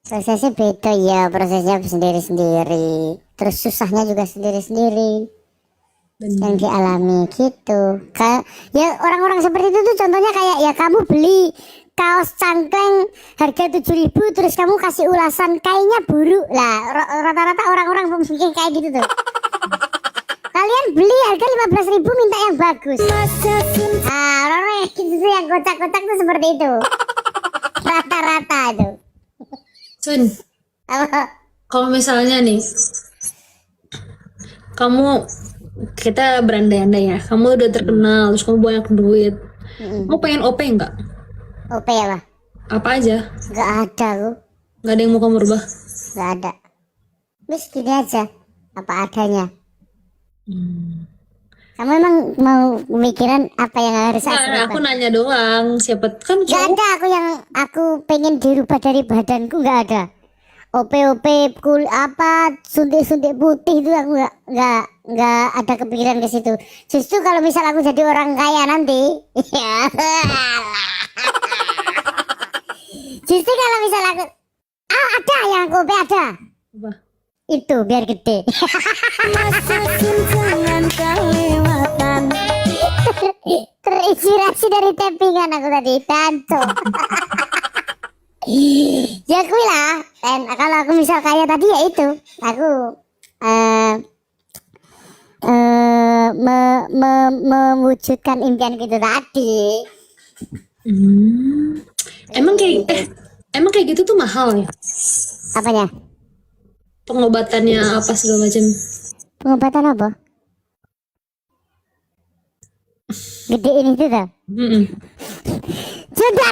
prosesnya beda ya, prosesnya sendiri-sendiri. Terus susahnya juga sendiri-sendiri yang dialami gitu. Kayak ya orang-orang seperti itu tuh contohnya kayak ya kamu beli kaos cangkleng harga 7.000 terus kamu kasih ulasan kainnya buruk lah. Rata-rata orang-orang mungkin kayak gitu tuh. Kalian beli harga 15.000 minta yang bagus. Orang-orang yang gitu tuh yang kocak-kocak tuh seperti itu. Rata-rata itu. Sun, Apa? kalau misalnya nih, kita berandai-andai ya, kamu udah terkenal, terus kamu banyak duit, kamu pengen OP nggak? OP apa? Apa aja? Gak ada aku. Nggak ada yang mau kamu rubah? Gak ada. Terus gini aja, apa adanya. Kamu emang mau mikirin apa yang harus aku Nggak, aku rubah? nanya doang. Siapa kan Gak cowok? ada aku pengen dirubah dari badanku, gak ada. OP kul apa suntik putih itu aku nggak ada kepikiran ke situ. Justru kalau misal aku jadi orang kaya nanti, ya. Justru kalau misal aku ada yang aku OP ada. Apa? Itu biar gede. Masa jangan kelewatan. Terinspirasi dari tappingan aku tadi, tanto. Ya kui lah. Dan kalau aku misal kaya tadi ya itu, aku mewujudkan impian gitu tadi. Emang kayak gitu tuh mahal ya? Apanya? Pengobatannya apa segala macam? Pengobatan apa? Gedein itu dah. Sudah.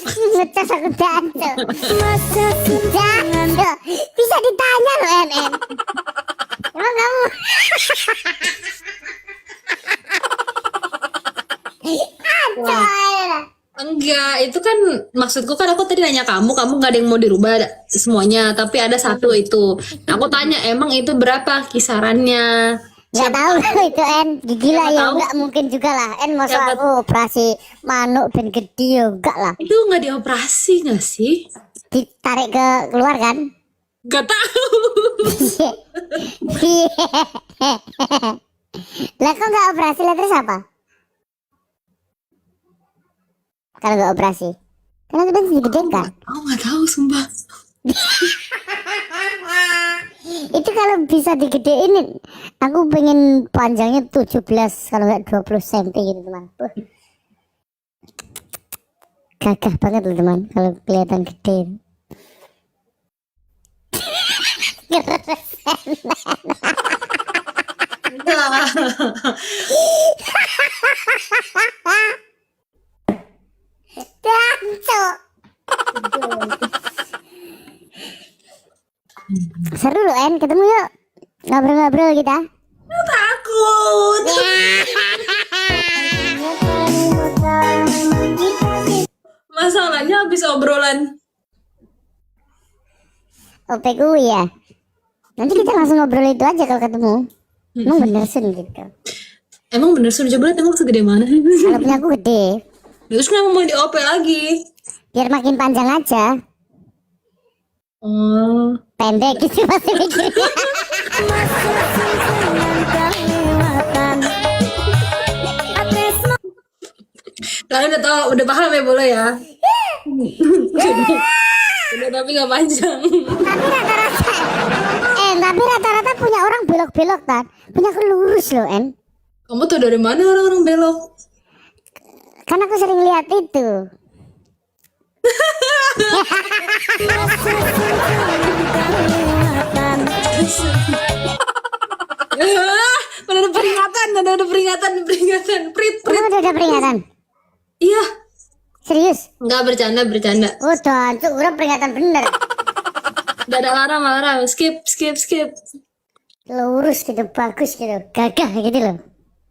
Ngecas aku danto. Masa Danto. Bisa ditanya loh MM. Emang kamu Aduh. Enggak, itu kan maksudku kan aku tadi nanya kamu nggak ada yang mau dirubah semuanya, tapi ada satu itu. Nah, aku tanya emang itu berapa kisarannya? Nggak tahu itu En gila Siapa ya tahu? nggak mungkin juga lah En masa Siapa- aku operasi manuk ben gede ya enggak lah Itu nggak dioperasi nggak sih? ditarik ke keluar kan. Nggak tahu. Lah kok nggak operasi lah terus apa kalau nggak operasi karena itu kan digedein kan. Aku nggak tahu sumpah. Itu kalau bisa digedein aku pengen panjangnya 17 kalau nggak 20 cm gitu teman. Gagah banget loh teman kalau kelihatan gede. Danco. Seru loh En, ketemu yuk ngobrol-ngobrol kita. Takut. Masalahnya habis obrolan. OP gue ya. Nanti kita langsung ngobrol itu aja kalau ketemu. Emang bener Sun gitu. Emang bener sudah coba lihat emang segede mana? Kalau punya aku gede, Terus kenapa mau di OP lagi? biar makin panjang aja. Oh. Pendek gitu masih mikirnya. jangan kelewatan. Atesno Kalian udah tahu, udah paham ya boleh ya? Udah tapi nggak panjang. Tapi rata-rata punya orang belok-belok kan. Punya aku lurus loh, En. Kamu tuh dari mana orang-orang belok? Kan aku sering lihat itu. Udah ada peringatan, peringatan. Prit. Kamu udah ada peringatan? Iya, Serius? nggak bercanda. Oh, itu udah peringatan bener. Udah ada alarm. Skip. Lurus gitu, bagus gitu. Gagah gitu loh.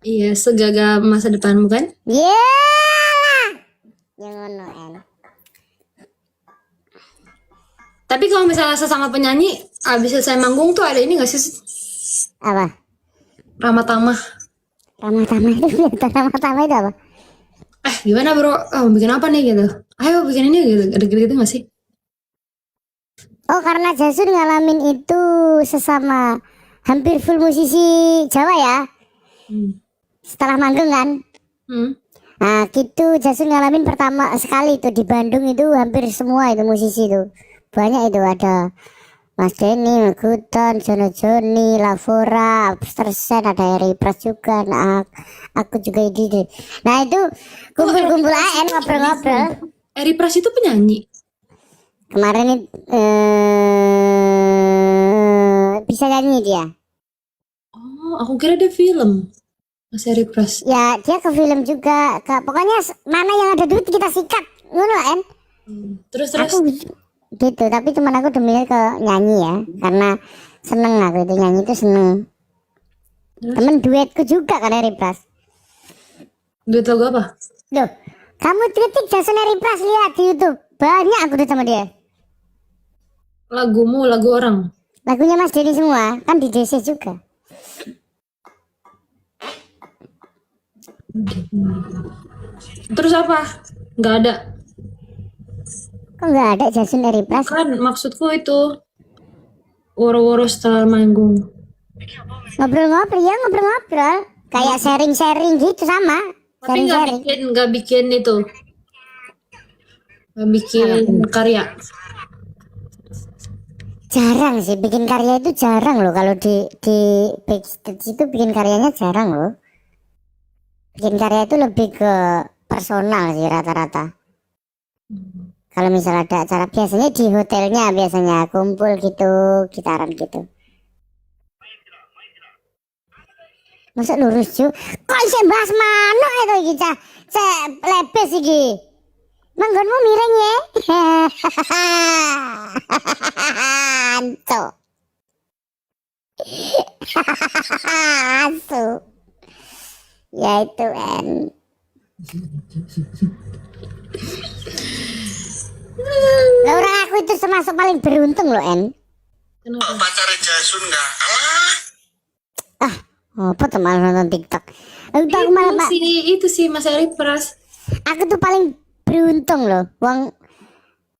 Iya, segagah masa depanmu kan? Yelah. Yang ngono, En. Tapi kalau misalnya sesama penyanyi, abis selesai manggung tuh ada ini nggak sih? Apa? Ramah-tamah. Ramah-tamah itu apa? Gimana bro? Oh, bikin apa nih gitu? Ayo bikin ini gitu. Ada gitu-gitu nggak sih? Oh, karena Jasun ngalamin itu sesama hampir full musisi Jawa ya. Setelah manggung kan. Nah, gitu Jasun ngalamin pertama sekali itu di Bandung itu hampir semua itu musisi itu. Banyak itu ada Mas Denny, Guton, Jono Joni, Lavora, Abstersen, ada Eri Pras juga. Nah, aku juga itu. Nah, itu kumpul-kumpul AN ngobrol-ngobrol. Eri Pras itu penyanyi. Kemarin bisa nyanyi dia. Oh, aku kira dia film. Mas Eri Pras. Ya, dia ke film juga. Pokoknya mana yang ada duit kita sikat. Ngono, En. Terus. Aku gitu, tapi teman aku demi ke nyanyi ya, karena seneng aku itu nyanyi itu seneng. Temen duetku juga kan Eri Pras. Duit lagu apa? Loh, kamu kritik Jason Eri Pras lihat di YouTube. Banyak aku duet sama dia. Lagumu, lagu orang. Lagunya Mas Denny semua, kan di DC juga. Terus apa? Nggak ada. Kok nggak ada Jason Eri Pras? Kan maksudku itu woro-woro setelah manggung. Ngobrol-ngobrol. Kayak sharing-sharing gitu sama. Tapi nggak bikin itu. Nggak bikin karya. Jarang sih bikin karya itu jarang loh, kalau di backstage itu bikin karyanya jarang loh. Bikin karya itu lebih ke personal sih rata-rata. Kalau misal ada acara biasanya di hotelnya, biasanya kumpul gitu, gitaran gitu. Masa lurus cu? Kok isih bahas mano itu iki cah? Cek lepes iki. Manggonmu miring ya? Anco. Asu. Ya itu En. Lah orang aku itu termasuk paling beruntung loh En. Kenapa? Pacarnya Jasun nggak? Apa teman nonton TikTok? Aku malah Itu sih Mas Eri Pras. aku tuh paling beruntung loh. Wong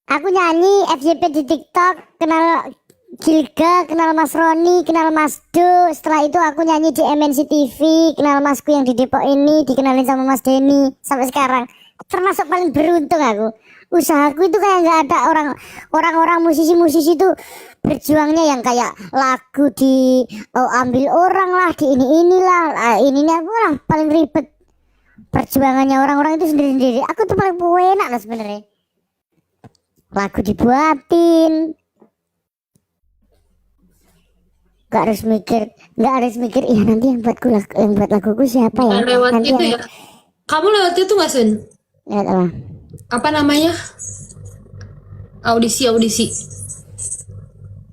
aku nyanyi FYP di TikTok, kenal Gilga, kenal Mas Roni, kenal Mas Do. Setelah itu aku nyanyi di MNC TV, kenal Masku yang di Depok ini, dikenalin sama Mas Denny sampai sekarang. Termasuk paling beruntung aku. Usahaku itu kayak nggak ada orang-orang musisi-musisi itu berjuangnya yang kayak lagu di ambil orang lah, di inilah aku lah paling ribet. Perjuangannya orang-orang itu sendiri-sendiri. Aku tuh paling enak lah sebenarnya. Lagu dibuatin. Gak harus mikir, iya nanti yang buat laguku siapa ya? Lewat Nanti itu ya. Kamu lewat itu nggak Sun? Lihat apa? Apa namanya? Audisi.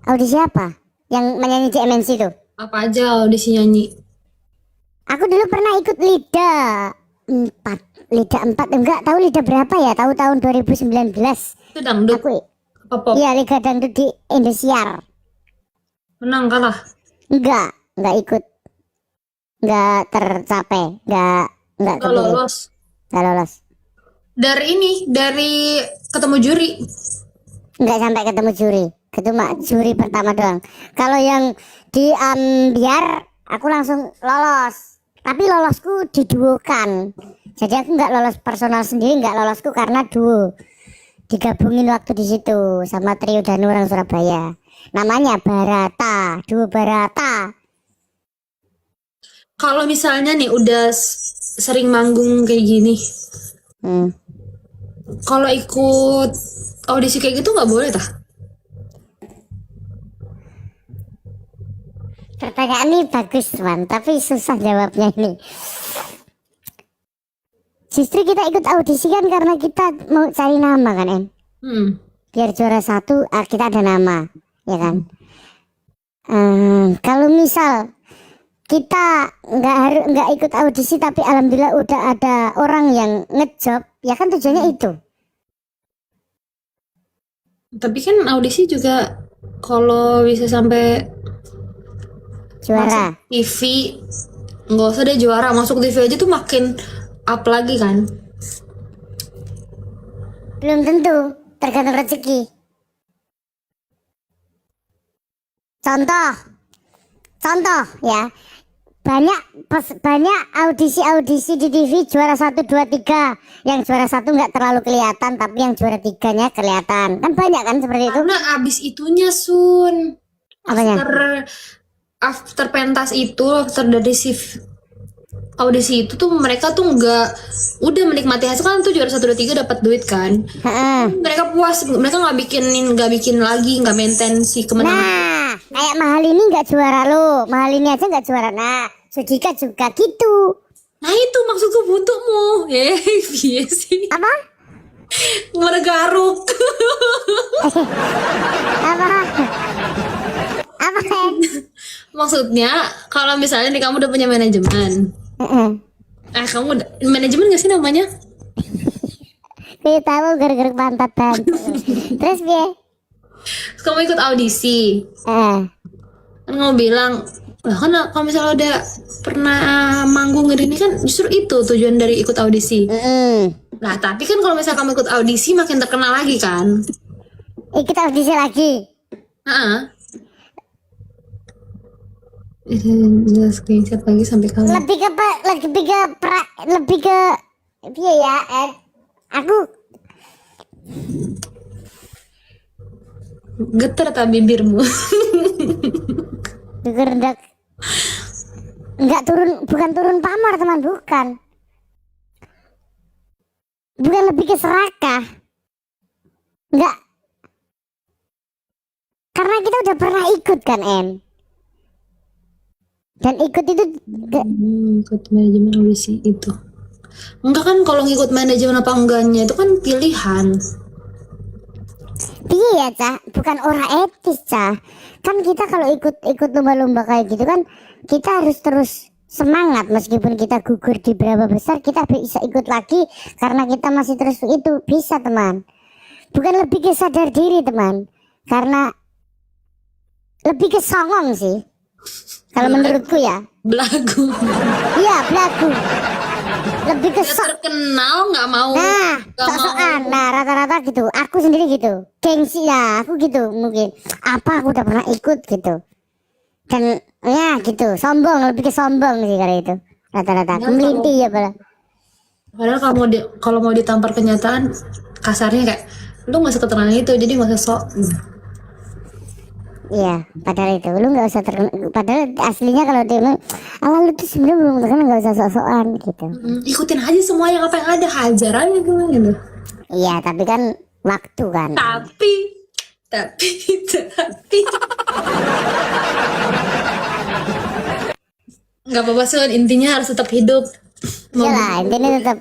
Audisi apa? Yang menyanyi di MNC itu? Apa aja audisi nyanyi? Aku dulu pernah ikut Lida 4, enggak tahu Lida berapa ya, tahu tahun 2019. Itu dangdut. Aku Apa pop? iya Liga Dangdut di Indosiar. Menang kalah. Enggak ikut. Enggak tercapai, enggak Nggak kepilih. lolos. Enggak lolos. Dari ketemu juri. Enggak sampai ketemu juri. Cuma juri pertama doang. Kalau yang di Ambiar aku langsung lolos. Tapi lolosku diduokan. Jadi aku enggak lolos personal sendiri, enggak lolosku karena duo. digabungin waktu di situ sama trio dan orang Surabaya. Namanya Barata, duo Barata. Kalau misalnya nih udah sering manggung kayak gini, Hmm. kalau ikut audisi kayak gitu nggak boleh tah? Pertanyaan ini bagus teman, tapi susah jawabnya ini. Justru kita ikut audisi kan karena kita mau cari nama kan, En. Biar juara 1 kita ada nama, ya kan. Kalau misal kita nggak ikut audisi tapi alhamdulillah udah ada orang yang ngejob, ya kan tujuannya itu. Tapi kan audisi juga kalau bisa sampai Juara. masuk TV, nggak usah deh juara, masuk TV aja tuh makin up lagi kan. Belum tentu, tergantung rezeki. Contoh ya, banyak audisi di TV juara 1, 2, 3. Yang juara 1 nggak terlalu kelihatan, tapi yang juara 3-nya kelihatan. Kan banyak kan seperti itu. Karena abis itunya Sun, Apanya? after pentas itu, after dari audisi itu tuh mereka tuh nggak udah menikmati hasil kan, tuh juara 1, 2, 3 dapat duit kan. Heeh. Mereka puas, mereka nggak bikin lagi, nggak maintain si kemenangan. Nah, kayak Mahal ini nggak juara loh. Mahal ini aja nggak juara. Nah, Sudika juga gitu. Nah itu maksudku butuhmu. Iya sih. Apa? Meregaruk. Apa? Apa kan? Maksudnya kalau misalnya nih kamu udah punya manajemen. Heeh. Kamu manajemen gak sih namanya? Saya tahu gara-gara pantatan. Terus dia? Terus kamu ikut audisi. Kan kamu bilang, lah kan kalau misalnya udah pernah manggung ini kan justru itu tujuan dari ikut audisi. Nah tapi kan kalau misalnya kamu ikut audisi makin terkenal lagi kan? Ikut audisi lagi. Jelas screenshot lagi sampai kamu. Lebih ke dia ya, aku Geter tak bibirmu. gerdak. Bukan turun pamor teman, bukan lebih ke serakah. Enggak, karena kita udah pernah ikut kan, dan ikut itu Ikut manajemen audisi itu. Enggak kan, kalau ngikut manajemen apa enggaknya itu kan pilihan. iya ya, Cah, bukan orang etis, Cah. Kan kita kalau ikut lomba-lomba kayak gitu kan kita harus terus semangat, meskipun kita gugur di berapa besar kita bisa ikut lagi karena kita masih terus itu bisa, teman. Bukan lebih ke sadar diri, teman, karena lebih ke songong sih kalau menurutku ya. Belagu. Iya, belagu. Lebih ke Terkenal nggak mau. Nah, nggak mau. sok-sokan. Nah, rata-rata gitu. Aku sendiri gitu. Gengsi ya, aku gitu mungkin. Apa aku udah pernah ikut gitu. Dan ya gitu, sombong, lebih ke sombong sih kalau itu. Rata-rata. Kemelinti ya, Bala. Padahal kalau mau ditampar kenyataan, kasarnya kayak lu nggak usah keterangan itu, jadi nggak usah sok. Iya, padahal itu lu nggak usah padahal aslinya kalau dia bilang, "Ala lu tuh sebenarnya belum terkenal, nggak usah sok-sokan," gitu. Ikutin aja semua yang apa yang ada, hajar aja gitu. Iya, tapi kan waktu kan. Tapi nggak apa-apa Sun, intinya harus tetap hidup. Iyalah, intinya tetap.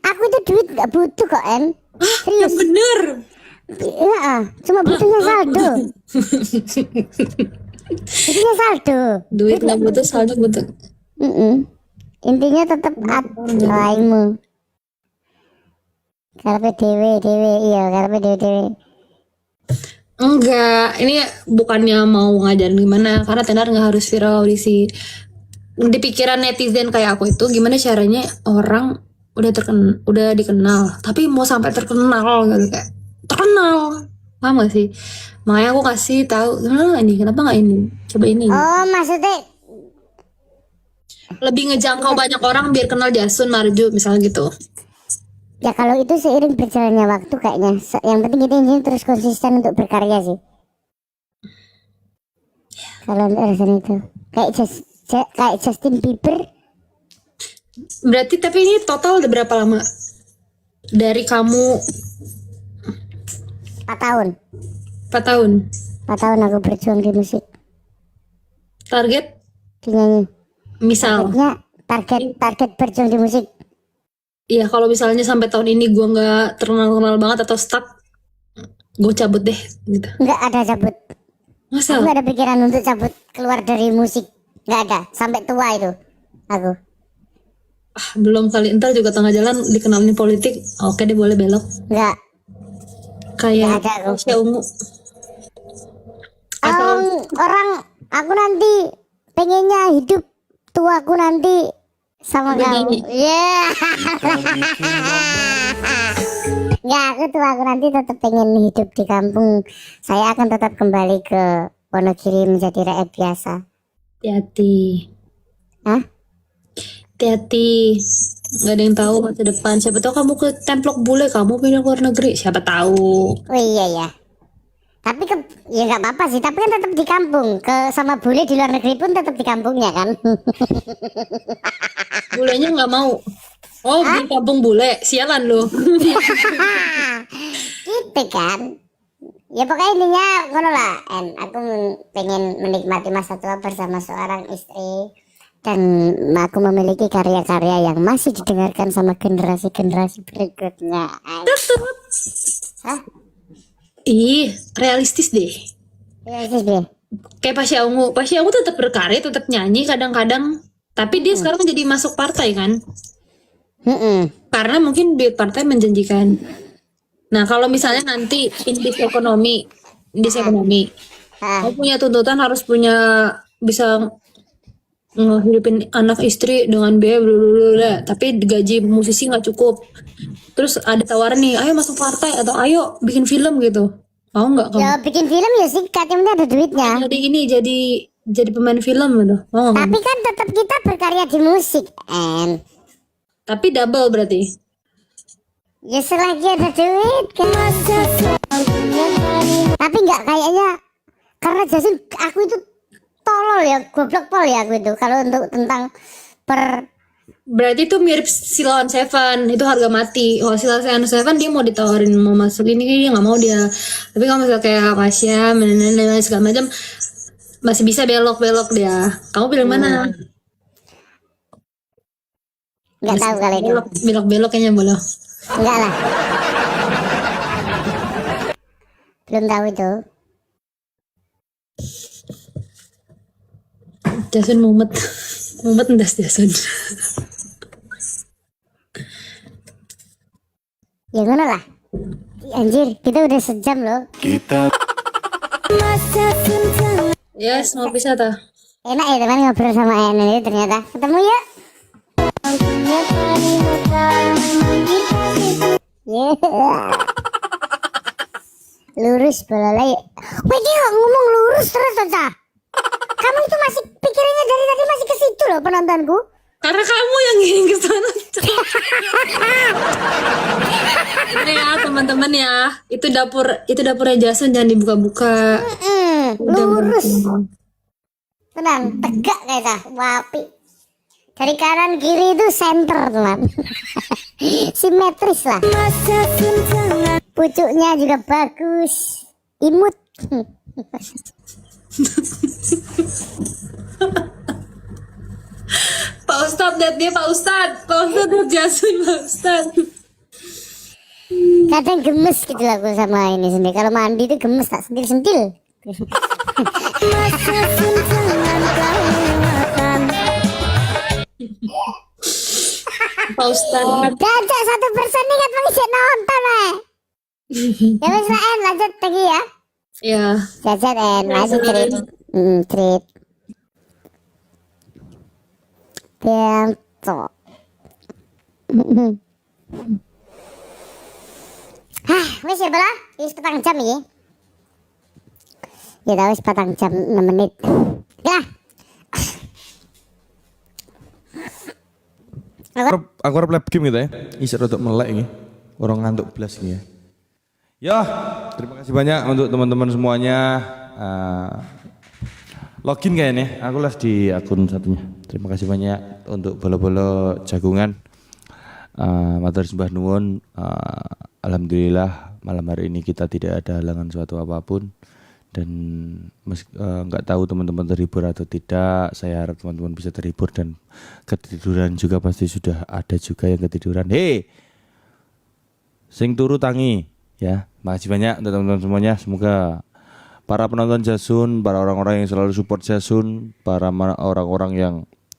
Aku itu duit nggak butuh kok, Ya bener. Iya, cuma butuhnya saldo. Butuhnya saldo. Duit nggak butuh, saldo butuh. Intinya tetap lainmu. Karpe dewe, iya, karpe dewe. Enggak, ini bukannya mau ngajarin gimana, karena tenar nggak harus viral audisi. Di pikiran netizen kayak aku itu, gimana caranya orang udah dikenal, tapi mau sampai terkenal gitu, kayak terkenal, paham gak sih? Makanya aku kasih tahu, kenapa nggak ini, coba ini. Oh, maksudnya Lebih ngejangkau banyak orang biar kenal Jasun Marju misalnya gitu. Ya kalau itu seiring berjalannya waktu kayaknya. Yang penting kita ini terus konsisten untuk berkarya sih. Kalau untuk alasan itu kayak Justin Bieber. Berarti tapi ini total udah berapa lama? Dari kamu 4 tahun. 4 tahun. 4 tahun aku berjuang di musik, Target di nyanyi. misal. Target berjuang di musik. Iya, kalau misalnya sampai tahun ini gua nggak terkenal banget atau stuck, gue cabut deh gitu. Nggak ada cabut. Masa? Aku nggak ada pikiran untuk cabut keluar dari musik. Nggak ada. Sampai tua itu. Aku. Belum kali, ntar juga tengah jalan dikenalin politik. Oke deh, boleh belok. Nggak. Kayak Nggak ada, aku. Pasha Ungu. Atau Orang aku nanti pengennya hidup tuaku nanti sama kamu. Begini. Ya. Nggak, aku tuaku nanti tetap pengen hidup di kampung. Saya akan tetap kembali ke Wonogiri menjadi rakyat biasa. hati-hati. Hah? Hati-hati. Nggak ada yang tahu masa depan. Siapa tahu kamu ke templok bule, kamu pindah ke luar negeri. Siapa tahu. Oh iya ya. Tapi ya nggak apa-apa sih. Tapi kan tetap di kampung. Sama bule di luar negeri pun tetap di kampungnya kan. Bulenya nggak mau. Oh, di kampung bule. Sialan lo. Gitu kan. Ya pokoknya intinya ngono lah. Aku pengen menikmati masa tua bersama seorang istri. Dan aku memiliki karya-karya yang masih didengarkan sama generasi-generasi berikutnya. Hah? Ih, realistis deh. Ya sih deh. Kayak Pasha Ungu. Pasha Ungu tetap berkarya, tetap nyanyi kadang-kadang. Tapi dia sekarang jadi masuk partai kan? Karena mungkin duit partai menjanjikan. Nah, kalau misalnya nanti indeks ekonomi, Ah. kamu punya tuntutan harus punya bisa ngehidupin anak istri dengan biaya blablabla, tapi gaji musisi nggak cukup. Terus ada tawaran nih, ayo masuk partai atau ayo bikin film gitu. Mau nggak kamu? Ya bikin film ya singkat, yang penting ada duitnya. Jadi ini jadi pemain film gitu. Mau nggak kamu? Tapi kan tetap kita berkarya di musik, Tapi double berarti. ya selagi ada duit kan. Tapi nggak kayaknya, karena Jason aku itu tolol ya, goblok pol ya aku itu. Kalau untuk tentang Berarti itu mirip Silon Seven, itu harga mati. Kalau Silon Seven dia mau ditawarin mau masuk ini dia nggak mau dia. Tapi kalau misalnya kayak Pasha, segala macam masih bisa belok-belok dia. Kamu pilih mana? nggak tahu kalau itu. Belok-belok kayaknya boleh. Enggak lah. Belum tahu itu. Jason mumet. Mumet ndas Jason. Ya ngono lah. Anjir, kita udah sejam loh. Yes, mau pisah ta? Enak ya teman ngobrol sama Enen ini ternyata. Ketemu ya. Lurus belalai. Wih dia ngomong lurus terus aja. Kamu itu masih pikirannya dari tadi masih ke situ loh penontonku. Karena kamu yang ngirim ke sana. Ini ya teman-teman ya, itu dapurnya Jason, jangan dibuka-buka. Lurus. Tenang, tegak kayak dah, wapi. Dari kanan kiri itu center teman. Simetris lah. Pucuknya juga bagus. Imut. Pak Ustadz, lihat dia Pak Ustadz lihat Jason Pak Ustadz. Kadang gemes gitu lah aku sama ini sendiri. Kalau mandi itu gemes tak sentil-sentil. Pak Ustadz. Gajak 1% nih kan bisa nonton ya wes lah lanjut lagi ya. Ya, Jajan lanjut treat. Treat. Bento. Hah, wes ya bala, wis petang jam ya. Ya tahu wis petang jam 6 menit. Ya. Aku harap lab game gitu ya. Bisa rodok melek ini. Orang ngantuk belas ini ya. Ya, terima kasih banyak untuk teman-teman semuanya. Login kayaknya, aku live di akun satunya. Terima kasih banyak untuk bolo-bolo jagungan. Matur sembah nuwun. Alhamdulillah malam hari ini kita tidak ada halangan suatu apapun. Dan nggak tahu teman-teman terhibur atau tidak. Saya harap teman-teman bisa terhibur dan ketiduran juga pasti sudah ada juga yang ketiduran. Hei, sing turu tangi ya. Makasih banyak untuk teman-teman semuanya. Semoga para penonton Jasun, para orang-orang yang selalu support Jasun, para orang-orang yang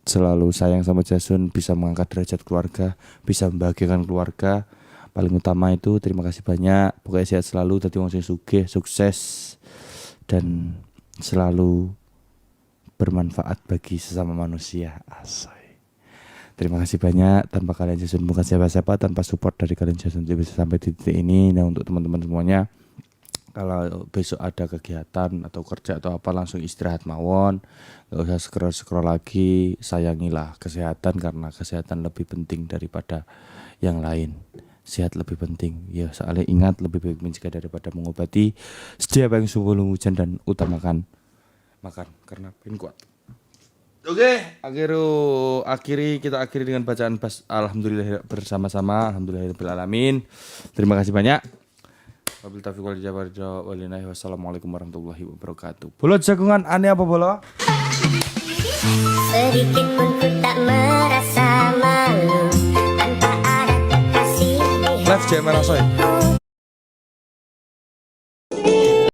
selalu sayang sama Jasun bisa mengangkat derajat keluarga, bisa membahagiakan keluarga. Paling utama itu terima kasih banyak. Pokoknya sehat selalu, dadi wong sing sugih, sukses dan selalu bermanfaat bagi sesama manusia. Asai. Terima kasih banyak. Tanpa kalian Jasun bukan siapa-siapa, tanpa support dari kalian Jasun bisa sampai di titik ini. Nah, untuk teman-teman semuanya, kalau besok ada kegiatan atau kerja atau apa langsung istirahat mawon, gak usah scroll lagi. Sayangilah kesehatan karena kesehatan lebih penting daripada yang lain. Sehat lebih penting ya, soalnya ingat lebih baik mencegah daripada mengobati. Setiap yang sebelum hujan dan utamakan makan karena pengen kuat. Oke, kita akhiri dengan bacaan alhamdulillah bersama-sama. Alhamdulillahirabbil alamin. Terima kasih banyak. Wabil taufiq wal hidayah wal hidayah. Wassalamualaikum warahmatullahi wabarakatuh. Bolo jagungan aneh apa bolo? Sedikit pun ku tak merasa malu tanpa ada kekasih di Live jam merah soy.